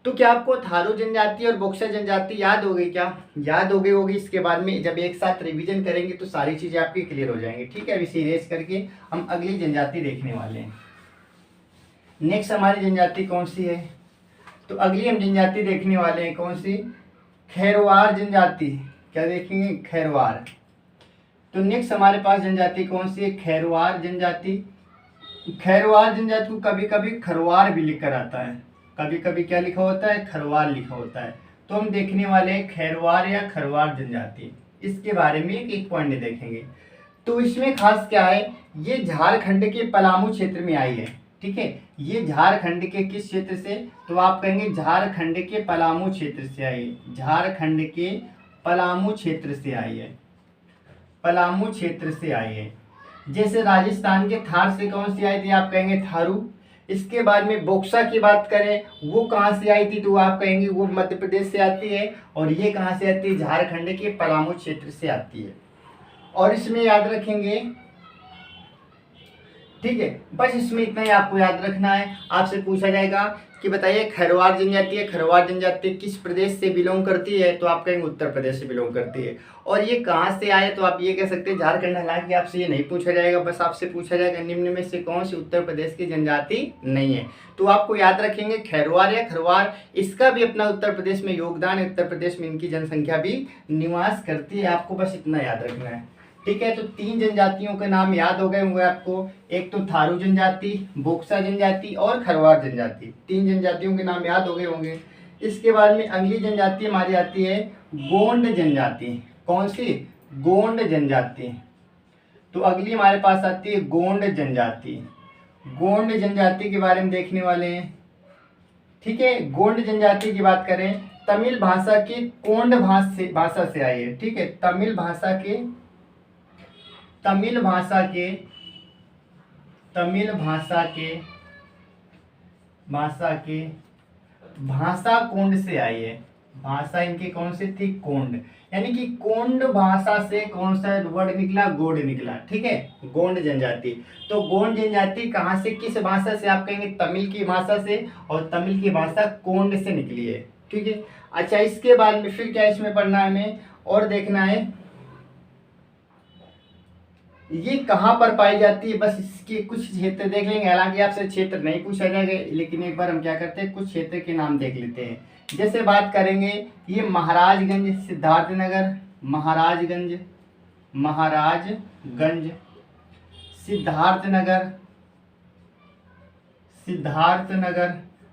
तो क्या आपको थारू जनजाति और बोक्सा जनजाति याद हो गई, क्या याद हो गई होगी। इसके बाद में जब एक साथ रिवीजन करेंगे तो सारी चीजें आपकी क्लियर हो जाएंगी। ठीक है, अभी सीरियस करके हम अगली जनजाति देखने वाले हैं। नेक्स्ट हमारी जनजाति कौन सी है, तो अगली हम जनजाति देखने वाले हैं कौन सी, खैरवार जनजाति। क्या देखेंगे, खैरवार। तो नेक्स्ट हमारे पास जनजाति कौन सी है, खैरवार जनजाति। खैरवार जनजाति को कभी कभी खरवार भी लिखकर आता है, कभी कभी क्या लिखा होता है, खरवार लिखा होता है। तो हम देखने वाले हैं खैरवार या खरवार जनजाति। इसके बारे में एक पॉइंट देखेंगे। तो इसमें खास क्या है, ये झारखंड के पलामू क्षेत्र में आई है। ठीक है, ये झारखंड के किस क्षेत्र से, तो आप कहेंगे झारखंड के पलामू क्षेत्र से आई है, झारखंड के पलामू क्षेत्र से आई है, पलामू क्षेत्र से आई है। जैसे राजस्थान के थार से कौन सी आई थी, आप कहेंगे थारू। इसके बाद में बोक्सा की बात करें, वो कहाँ से आई थी, तो आप कहेंगे वो मध्य प्रदेश से आती है। और ये कहाँ से आती है, झारखंड के पलामू क्षेत्र से आती है। और इसमें याद रखेंगे, ठीक है, बस इसमें इतना ही आपको याद रखना है। आपसे पूछा जाएगा कि बताइए खरवार जनजाति है, खरवार जनजाति किस प्रदेश से बिलोंग करती है, तो आप कहेंगे उत्तर प्रदेश से बिलोंग करती है। और ये कहाँ से आए, तो आप ये कह सकते हैं झारखंड। हालांकि आपसे ये नहीं पूछा जाएगा, बस आपसे पूछा जाएगा निम्न में से कौन सी उत्तर प्रदेश की जनजाति नहीं है। तो आपको याद रखेंगे खैरवार या खरवार, इसका भी अपना उत्तर प्रदेश में योगदान है, उत्तर प्रदेश में इनकी जनसंख्या भी निवास करती है। आपको बस इतना याद रखना है। ठीक है, तो 3 जनजातियों के नाम याद हो गए होंगे आपको, एक तो थारू जनजाति, बोक्सा जनजाति और खरवार जनजाति। 3 जनजातियों के नाम याद हो गए होंगे। इसके बाद में अगली जनजाति हमारी आती है गोंड जनजाति। कौन सी, गोंड जनजाति। तो अगली हमारे पास आती है गोंड जनजाति। गोंड जनजाति के बारे में देखने वाले हैं। ठीक है, गोंड जनजाति की बात करें, तमिल भाषा की कोंड भाषा से आई है। ठीक है, तमिल भाषा के भाषा कोंड से आई है। भाषा इनकी कौन सी थी, कोंड। यानी कि कोंड भाषा से कौन सा वर्ड निकला, गोंड निकला। ठीक है, गोंड जनजाति। तो गोंड जनजाति कहाँ से, किस भाषा से, आप कहेंगे तमिल की भाषा से, और तमिल की भाषा कोंड से निकली है। ठीक है, अच्छा, इसके बाद में फिर क्या इसमें पढ़ना है हमें और देखना है, ये कहाँ पर पाई जाती है। बस इसके कुछ क्षेत्र देख लेंगे, हालांकि आपसे क्षेत्र नहीं पूछा जाएगा, लेकिन एक बार हम क्या करते हैं, कुछ क्षेत्र के नाम देख लेते हैं। जैसे बात करेंगे, ये महाराजगंज, सिद्धार्थनगर, महाराजगंज, सिद्धार्थनगर।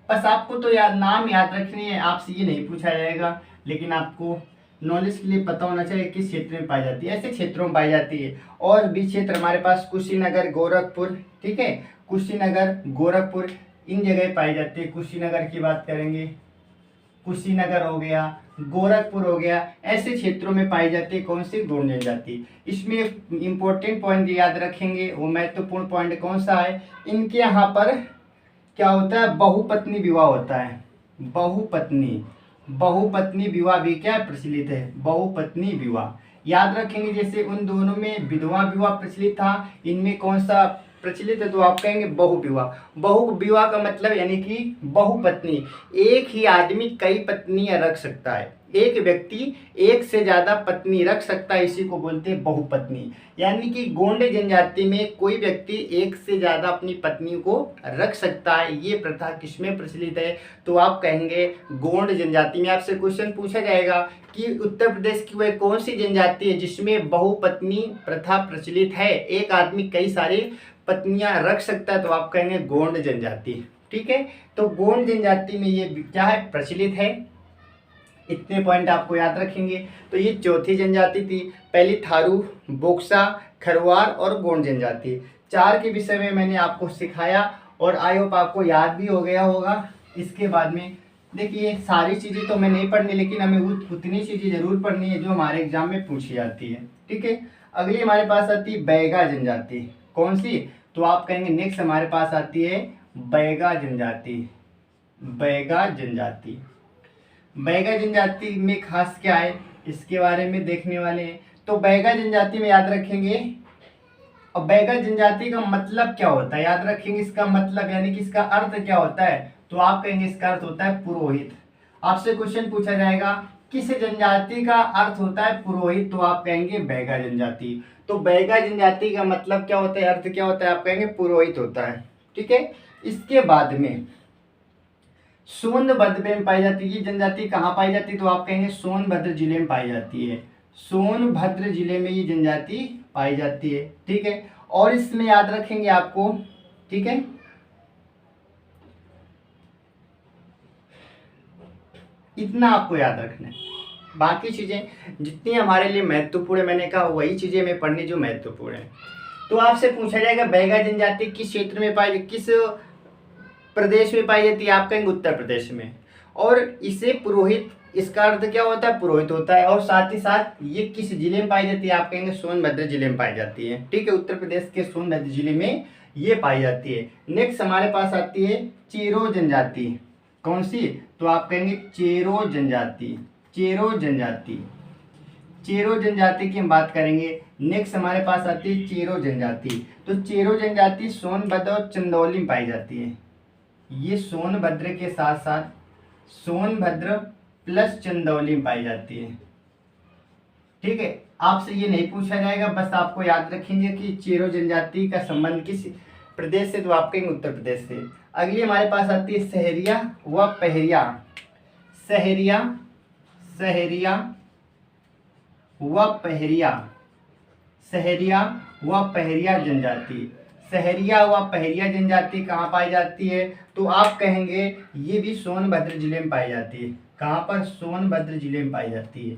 बस आपको तो नाम याद रखनी है, आपसे ये नहीं पूछा जाएगा, लेकिन आपको नॉलेज के लिए पता होना चाहिए किस क्षेत्र में पाई जाती है। ऐसे क्षेत्रों में पाई जाती है। और भी क्षेत्र हमारे पास कुशीनगर, गोरखपुर। ठीक है, कुशीनगर, गोरखपुर, इन जगह पाई जाती है। कुशीनगर की बात करेंगे, कुशीनगर हो गया, गोरखपुर हो गया, ऐसे क्षेत्रों में पाई जाती है कौन सी, गोंड जनजाति। इसमें इंपॉर्टेंट पॉइंट याद रखेंगे, वो महत्वपूर्ण पॉइंट कौन सा है, इनके यहाँ पर क्या होता है, बहुपत्नी विवाह होता है। बहुपत्नी विवाह भी क्या प्रचलित है, बहुपत्नी विवाह। याद रखेंगे जैसे उन दोनों में विधवा विवाह प्रचलित था, इनमें कौन सा प्रचलित है, तो आप कहेंगे बहुविवाह। बहुविवाह का मतलब यानी कि बहुपत्नी, एक ही आदमी कई पत्नियां रख सकता है, एक व्यक्ति एक से ज्यादा पत्नी रख सकता है, इसी को बोलते हैं बहुपत्नी। यानी कि गोंड जनजाति में कोई व्यक्ति एक से ज्यादा अपनी पत्नी को रख सकता है। ये प्रथा किसमें प्रचलित है, तो आप कहेंगे गोंड जनजाति में। आपसे क्वेश्चन पूछा जाएगा कि उत्तर प्रदेश की वह कौन सी जनजाति है जिसमें बहुपत्नी प्रथा प्रचलित है, एक आदमी कई सारी पत्नियां रख सकता है, तो आप कहेंगे गोंड जनजाति। ठीक है, तो गोंड जनजाति में ये क्या है, प्रचलित है। इतने पॉइंट आपको याद रखेंगे। तो ये चौथी जनजाति थी, पहली थारू, बोक्सा, खरवार और गोंड जनजाति। 4 के विषय में मैंने आपको सिखाया और आई होप आपको याद भी हो गया होगा। इसके बाद में देखिए सारी चीज़ें तो मैं नहीं पढ़नी, लेकिन हमें उतनी चीज़ें जरूर पढ़नी है जो हमारे एग्जाम में पूछी जाती है। ठीक है, अगली हमारे पास आती है बैगा जनजाति। कौन सी, तो आप कहेंगे नेक्स्ट हमारे पास आती है बैगा जनजाति। बैगा जनजाति, बैगा जनजाति में खास क्या है, इसके बारे में देखने वाले हैं। तो बैगा जनजाति में याद रखेंगे, और बैगा जनजाति का मतलब क्या होता है, याद रखेंगे इसका मतलब यानी कि इसका अर्थ क्या होता है, तो आप कहेंगे इसका अर्थ होता है पुरोहित। आपसे क्वेश्चन पूछा जाएगा किस जनजाति का अर्थ होता है पुरोहित, तो आप कहेंगे बैगा जनजाति। तो बैगा जनजाति का मतलब क्या होता है, अर्थ क्या होता है, आप कहेंगे पुरोहित होता है। ठीक है, इसके बाद में सोनभद्र में पाई जाती है। ये जनजाति कहाँ पाई जाती है, तो आप कहेंगे सोनभद्र जिले में पाई जाती है। सोनभद्र जिले में ये जनजाति पाई जाती है। ठीक है, और इसमें याद रखेंगे आपको, ठीक है, इतना आपको याद रखना है। बाकी चीजें जितनी हमारे लिए महत्वपूर्ण है, मैंने कहा वही चीजें मैं पढ़नी जो महत्वपूर्ण है। तो आपसे पूछा जाएगा बैगा जनजाति किस क्षेत्र में पाई, किस प्रदेश में पाई जाती है, आप कहेंगे उत्तर प्रदेश में। और इसे पुरोहित, इसका अर्थ क्या होता है, पुरोहित होता है। और साथ ही साथ ये किस जिले में पाई जाती है, आप कहेंगे सोनभद्र जिले में पाई जाती है। ठीक है, उत्तर प्रदेश के सोनभद्र जिले में ये पाई जाती है। नेक्स्ट हमारे पास आती है चेरो जनजाति। कौन सी, तो आप कहेंगे चेरो जनजाति। चेरो जनजाति, चेरो जनजाति की हम बात करेंगे। नेक्स्ट हमारे पास आती है चेरो जनजाति। तो चेरो जनजाति सोनभद्र और चंदौली में पाई जाती है। ये सोनभद्र के साथ साथ सोनभद्र प्लस चंदौली में पाई जाती है। ठीक है, आपसे ये नहीं पूछा जाएगा, बस आपको याद रखेंगे कि चेरो जनजाति का संबंध किस प्रदेश से, तो आप कहेंगे उत्तर प्रदेश से। अगली हमारे पास आती है सहरिया व पहरिया। सहरिया, सहरिया व पहरिया, सहरिया व पहरिया जनजाति। सहरिया व पहरिया जनजाति कहाँ पाई जाती है, तो आप कहेंगे ये भी सोनभद्र जिले में पाई जाती है। कहाँ पर, सोनभद्र जिले में पाई जाती है।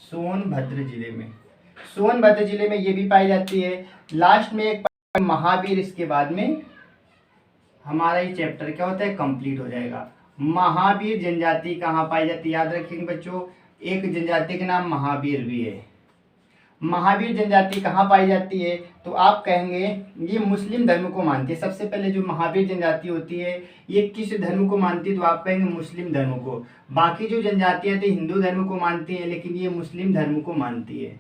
सोनभद्र जिले में, सोनभद्र जिले में ये भी पाई जाती है। लास्ट में एक महावीर, इसके बाद में हमारा ये चैप्टर क्या होता है, कंप्लीट हो जाएगा। महावीर जनजाति कहाँ पाई जाती है, याद रखेंगे बच्चों, एक जनजाति का नाम महावीर भी है। महावीर जनजाति कहाँ पाई जाती है, तो आप कहेंगे ये मुस्लिम धर्म को मानती है। सबसे पहले जो महावीर जनजाति होती है ये किस धर्म को मानती है, तो आप कहेंगे मुस्लिम धर्म को। बाकी जो जनजातियाँ थी हिंदू धर्म को मानती है, लेकिन ये मुस्लिम धर्म को मानती है।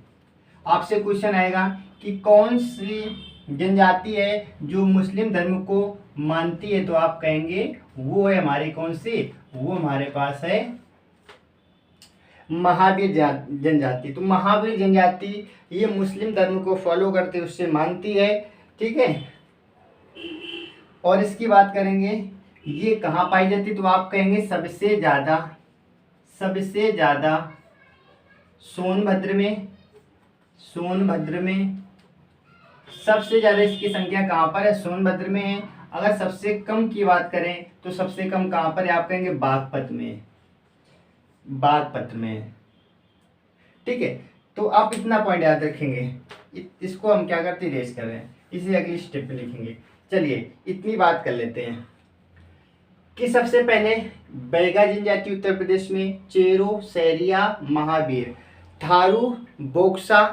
आपसे क्वेश्चन आएगा कि कौन सी जनजाति है जो मुस्लिम धर्म को मानती है, तो आप कहेंगे वो है हमारी कौन सी, वो हमारे पास है महावीर जनजाति। तो महावीर जनजाति ये मुस्लिम धर्म को फॉलो करते उससे मानती है। ठीक है, और इसकी बात करेंगे ये कहाँ पाई जाती, तो आप कहेंगे सबसे ज़्यादा, सबसे ज़्यादा सोनभद्र में। सोनभद्र में सबसे ज़्यादा इसकी संख्या कहाँ पर है, सोनभद्र में है। अगर सबसे कम की बात करें तो सबसे कम कहाँ पर है, आप कहेंगे बागपत में। बागपत में। ठीक है, तो आप इतना पॉइंट याद रखेंगे। इसको हम क्या करते हैं, रेस कर रहे हैं, इसे अगली स्टेप पे लिखेंगे। चलिए इतनी बात कर लेते हैं कि सबसे पहले बैगा जनजाति उत्तर प्रदेश में, चेरो, सहरिया, महावीर, थारू, बोक्सा,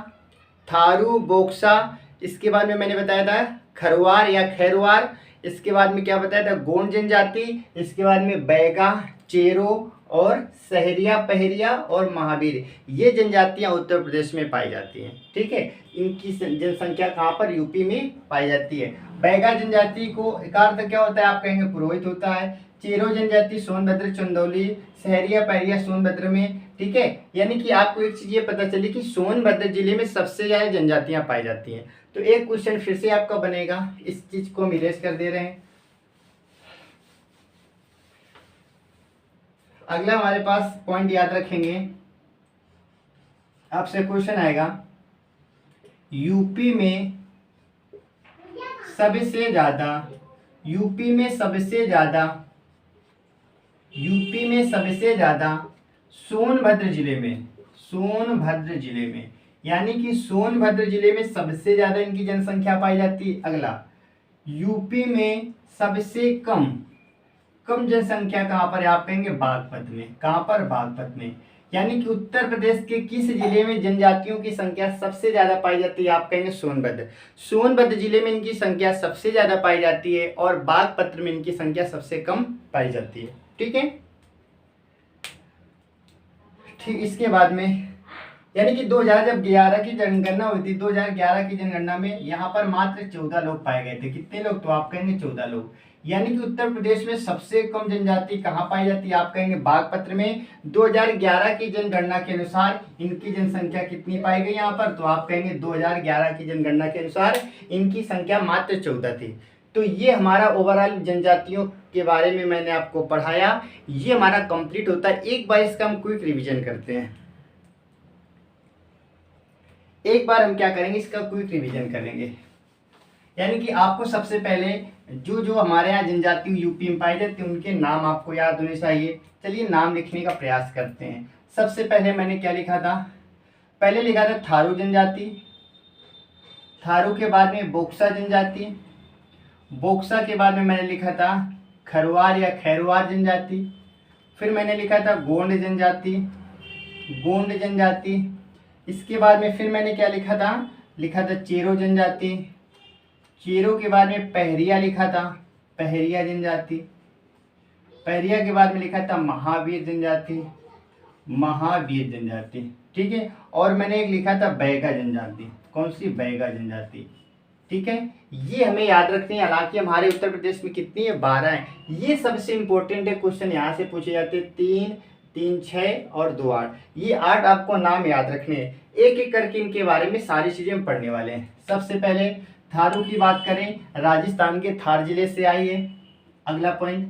थारू, बोक्सा। इसके बाद में मैंने बताया था खरवार या खैरवार। इसके बाद में क्या बताया था, गोंड जनजाति। इसके बाद में बैगा, चेरो और सहरिया, पहरिया और महावीर, ये जनजातियां उत्तर प्रदेश में पाई जाती हैं। ठीक है, इनकी जनसंख्या कहाँ पर, यूपी में पाई जाती है। बैगा जनजाति को का अर्थ क्या होता है, आप कहेंगे पुरोहित होता है। चेरो जनजाति सोनभद्र, चंदौली, सहरिया, पहरिया सोनभद्र में। ठीक है, यानी कि आपको एक चीज ये पता चली कि सोनभद्र जिले में सबसे ज्यादा जनजातियां पाई जाती हैं। तो एक क्वेश्चन फिर से आपका बनेगा, इस चीज को हम इरेज कर दे रहे हैं। अगला हमारे पास पॉइंट याद रखेंगे, आपसे क्वेश्चन आएगा, यूपी में सबसे ज्यादा, यूपी में सबसे ज्यादा सोनभद्र जिले में, सोनभद्र जिले में, यानी कि सोनभद्र जिले में सबसे ज्यादा इनकी जनसंख्या पाई जाती है। अगला, यूपी में सबसे कम जनसंख्या कहाँ पर है, आप कहेंगे बागपत में। कहाँ पर, बागपत में। यानी कि उत्तर प्रदेश के किस जिले में जनजातियों की संख्या सबसे ज्यादा पाई जाती है, आप कहेंगे सोनभद्र। सोनभद्र जिले में इनकी संख्या सबसे ज्यादा पाई जाती है और बागपत्र में इनकी संख्या सबसे कम पाई जाती है। ठीक है, ठीक। इसके बाद में यानी कि 2011 की जनगणना हुई थी, 2011 की जनगणना में यहाँ पर मात्र 14 लोग पाए गए थे। कितने लोग, तो आप कहेंगे 14 लोग। यानी कि उत्तर प्रदेश में सबसे कम जनजाति कहाँ पाई जाती है, आप कहेंगे बागपत्र में। 2011 की जनगणना के अनुसार इनकी जनसंख्या कितनी पाई गई यहाँ पर, तो आप कहेंगे 2011 की जनगणना के अनुसार इनकी संख्या मात्र 14 थी। तो ये हमारा ओवरऑल जनजातियों के बारे में मैंने आपको पढ़ाया, ये हमारा कंप्लीट होता है। एक बार इसका हम क्विक रिवीजन करते हैं। एक बार हम क्या करेंगे, इसका क्विक रिवीजन करेंगे। यानी कि आपको सबसे पहले जो हमारे यहाँ जनजाति यूपी में पाई जाती है उनके नाम आपको याद होने चाहिए। चलिए नाम लिखने का प्रयास करते हैं। सबसे पहले मैंने क्या लिखा था, पहले लिखा था थारू जनजाति, थारू के बाद में बोक्सा जनजाति, बोक्सा के बाद में मैंने लिखा था खरवार या खैरवार जनजाति, फिर मैंने लिखा था गोंड जनजाति, गोंड जनजाति। इसके बाद में फिर मैंने क्या लिखा था चेरो जनजाति, चेरो के बाद में पहरिया लिखा था, पहरिया जनजाति, पहरिया के बाद में लिखा था महावीर जनजाति, महावीर जनजाति। ठीक है, और मैंने एक लिखा था बैगा जनजाति। कौन सी, बैगा जनजाति। ठीक है, ये हमें याद रखते हैं। हालांकि हमारे उत्तर प्रदेश में कितनी है, 12 है। ये सबसे इंपॉर्टेंट है, क्वेश्चन यहाँ से पूछे जाते हैं। 3, 3, 6 और 2, 8, ये 8 आपको नाम याद रखने हैं। एक एक करके इनके बारे में सारी चीजें हम पढ़ने वाले हैं। सबसे पहले थारू की बात करें, राजस्थान के थार जिले से आई है। अगला पॉइंट,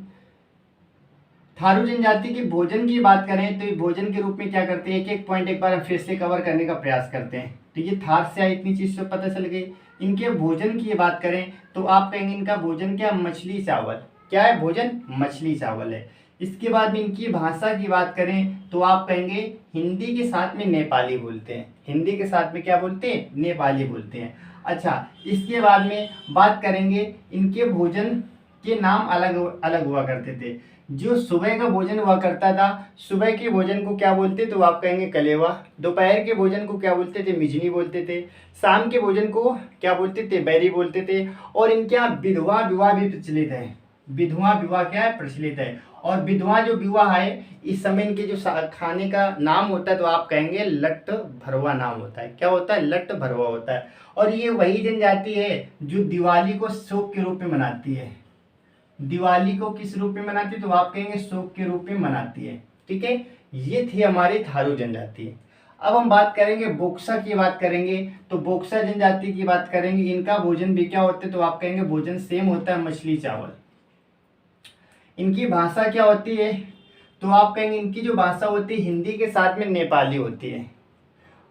थारू जनजाति के भोजन की बात करें तो ये भोजन के रूप में क्या करते हैं, एक एक पॉइंट एक बार हम फिर से कवर करने का प्रयास करते हैं। तो ये थार से आई, इतनी चीज तो पता चल गई। इनके भोजन की बात करें तो आप कहेंगे इनका भोजन क्या, मछली चावल। क्या है भोजन, मछली चावल है। इसके बाद में इनकी भाषा की बात करें तो आप कहेंगे हिंदी के साथ में नेपाली बोलते हैं। हिंदी के साथ में क्या बोलते हैं, नेपाली बोलते हैं। अच्छा, इसके बाद में बात करेंगे इनके भोजन के नाम अलग अलग हुआ करते थे। जो सुबह का भोजन हुआ करता था, सुबह के भोजन को क्या बोलते तो आप कहेंगे कलेवा। दोपहर के भोजन को क्या बोलते थे, मिजनी बोलते थे। शाम के भोजन को क्या बोलते थे, बैरी बोलते थे। और इनके यहाँ विधवा विवाह भी प्रचलित है। विधवा विवाह क्या है, प्रचलित है। और विधवा जो विवाह है, इस समय इनके जो खाने का नाम होता है तो आप कहेंगे लट्ट भरवा नाम होता है। क्या होता है, लट्ट भरवा होता है। और ये वही जनजाति है जो दिवाली को शोक के रूप में मनाती है। दिवाली को किस रूप में मनाती है, तो आप कहेंगे शोक के रूप में मनाती है। ठीक है, ये थी हमारी थारू जनजाति। अब हम बात करेंगे बोक्सा की बात करेंगे तो बोक्सा जनजाति की बात करेंगे। इनका भोजन भी क्या होता है, तो आप कहेंगे भोजन सेम होता है, मछली चावल। इनकी भाषा क्या होती है, तो आप कहेंगे इनकी जो भाषा होती है हिंदी के साथ में नेपाली होती है।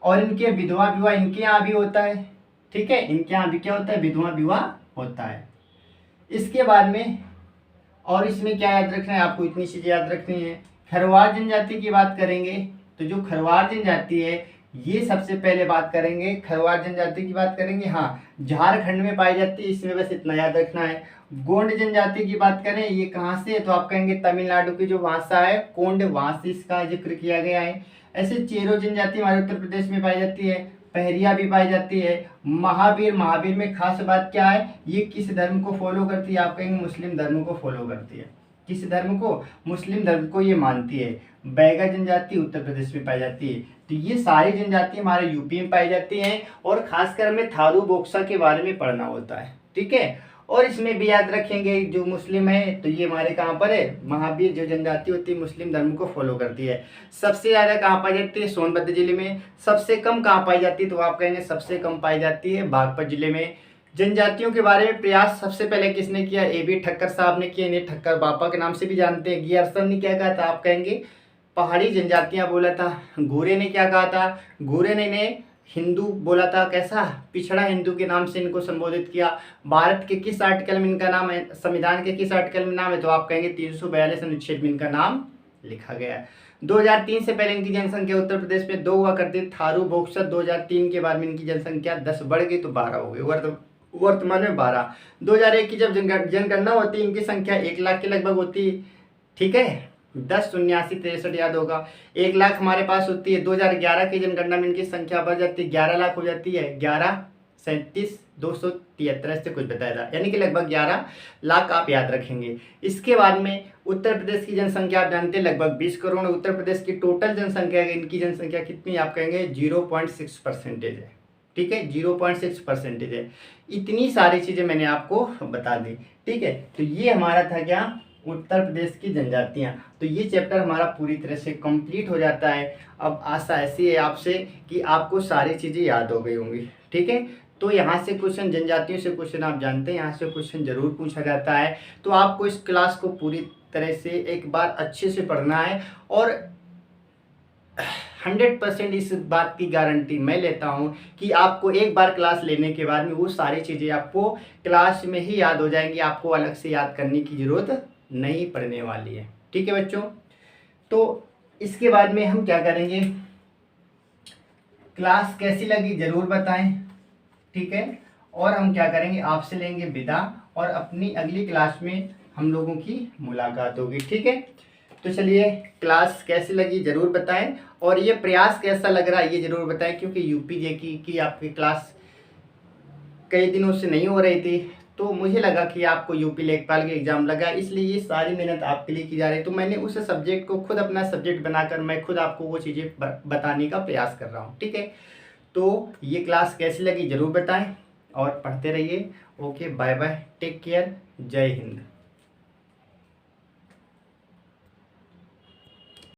और इनके विधवा विवाह इनके यहाँ भी होता है। ठीक है, इनके यहाँ भी क्या होता है, विधवा विवाह होता है। इसके बाद में और इसमें क्या याद रखना है आपको, इतनी चीजें याद रखनी है। खरवार जनजाति की बात करेंगे तो जो खरवार जनजाति है ये सबसे पहले बात करेंगे, खरवार जनजाति की बात करेंगे। हाँ, झारखंड में पाई जाती है, इसमें बस इतना याद रखना है। गोंड जनजाति की बात करें, ये कहाँ से है, तो आप कहेंगे तमिलनाडु की जो भाषा है कोंड, वहाँ से इसका जिक्र किया गया है। ऐसे चेरो जनजाति हमारे उत्तर प्रदेश में पाई जाती है। पहरिया भी पाई जाती है। महावीर, महावीर में खास बात क्या है, ये किस धर्म को फॉलो करती है, आप कहेंगे मुस्लिम धर्म को फॉलो करती है। किस धर्म को, मुस्लिम धर्म को ये मानती है। बैगा जनजाति उत्तर प्रदेश में पाई जाती है। तो ये सारी जनजाति हमारे यूपी में पाई जाती हैं और खासकर हमें थारू बोक्सा के बारे में पढ़ना होता है, ठीक है। और इसमें भी याद रखेंगे जो मुस्लिम है तो ये हमारे कहाँ पर है, महावीर जो जनजाति होती है मुस्लिम धर्म को फॉलो करती है। सबसे ज़्यादा कहाँ पाई जाती है, सोनभद्र जिले में। सबसे कम कहाँ पाई जाती है, तो आप कहेंगे सबसे कम पाई जाती है बागपत जिले में। जनजातियों के बारे में प्रयास सबसे पहले किसने किया, A.B. ठक्कर साहब ने किया। इन्हें ठक्कर बापा के नाम से भी जानते हैं। गियरसन ने क्या कहा था, आप कहेंगे पहाड़ी जनजातियां बोला था। गोरे ने क्या कहा था, गोरे ने इन्हें हिंदू बोला था, कैसा पिछड़ा हिंदू के नाम से इनको संबोधित किया। भारत के किस आर्टिकल में इनका नाम है, संविधान के किस आर्टिकल में नाम है, तो आप कहेंगे 342 अनुच्छेद में इनका नाम लिखा गया है। 2003 से पहले इनकी जनसंख्या उत्तर प्रदेश में 2 हुआ करती। थारू बोक्सर 2003 के बाद में इनकी जनसंख्या 10 बढ़ गई तो 12 हो गई, वर्तमान में 12। 2001 की जब जनगणना होती है इनकी संख्या 1 लाख के लगभग होती है, ठीक है। 10-79-63 याद होगा, 1 लाख हमारे पास होती है। 2011 की जनगणना में इनकी संख्या बढ़ जाती है, 11 लाख हो जाती है। 11,37,273 से कुछ बताया था, यानी कि लगभग 11 लाख आप याद रखेंगे। इसके बाद में उत्तर प्रदेश की जनसंख्या आप जानते हैं लगभग 20 करोड़। उत्तर प्रदेश की टोटल जनसंख्या, इनकी जनसंख्या कितनी आप कहेंगे 0.6% है, ठीक है, 0.6% है। इतनी सारी चीज़ें मैंने आपको बता दी, ठीक है। तो ये हमारा था क्या, उत्तर प्रदेश की जनजातियां। तो ये चैप्टर हमारा पूरी तरह से कंप्लीट हो जाता है। अब आशा ऐसी है आपसे कि आपको सारी चीज़ें याद हो गई होंगी, ठीक है। तो यहाँ से क्वेश्चन, जनजातियों से क्वेश्चन आप जानते हैं, यहाँ से क्वेश्चन जरूर पूछा जाता है। तो आपको इस क्लास को पूरी तरह से एक बार अच्छे से पढ़ना है और 100% इस बात की गारंटी मैं लेता हूँ कि आपको एक बार क्लास लेने के बाद में वो सारी चीज़ें आपको क्लास में ही याद हो जाएंगी। आपको अलग से याद करने की ज़रूरत नहीं पड़ने वाली है, ठीक है बच्चों। तो इसके बाद में हम क्या करेंगे, क्लास कैसी लगी ज़रूर बताएं, ठीक है। और हम क्या करेंगे, आपसे लेंगे विदा और अपनी अगली क्लास में हम लोगों की मुलाकात होगी, ठीक है। तो चलिए, क्लास कैसी लगी ज़रूर बताएं और ये प्रयास कैसा लग रहा है ये ज़रूर बताएं, क्योंकि यूपी की आपकी क्लास कई दिनों से नहीं हो रही थी। तो मुझे लगा कि आपको यूपी लेखपाल के एग्ज़ाम लगा, इसलिए ये सारी मेहनत आपके लिए की जा रही है। तो मैंने उस सब्जेक्ट को खुद अपना सब्जेक्ट बनाकर मैं खुद आपको वो चीज़ें बताने का प्रयास कर रहा हूँ, ठीक है। तो ये क्लास कैसी लगी ज़रूर बताएं और पढ़ते रहिए। Okay, bye bye, take care, जय हिंद।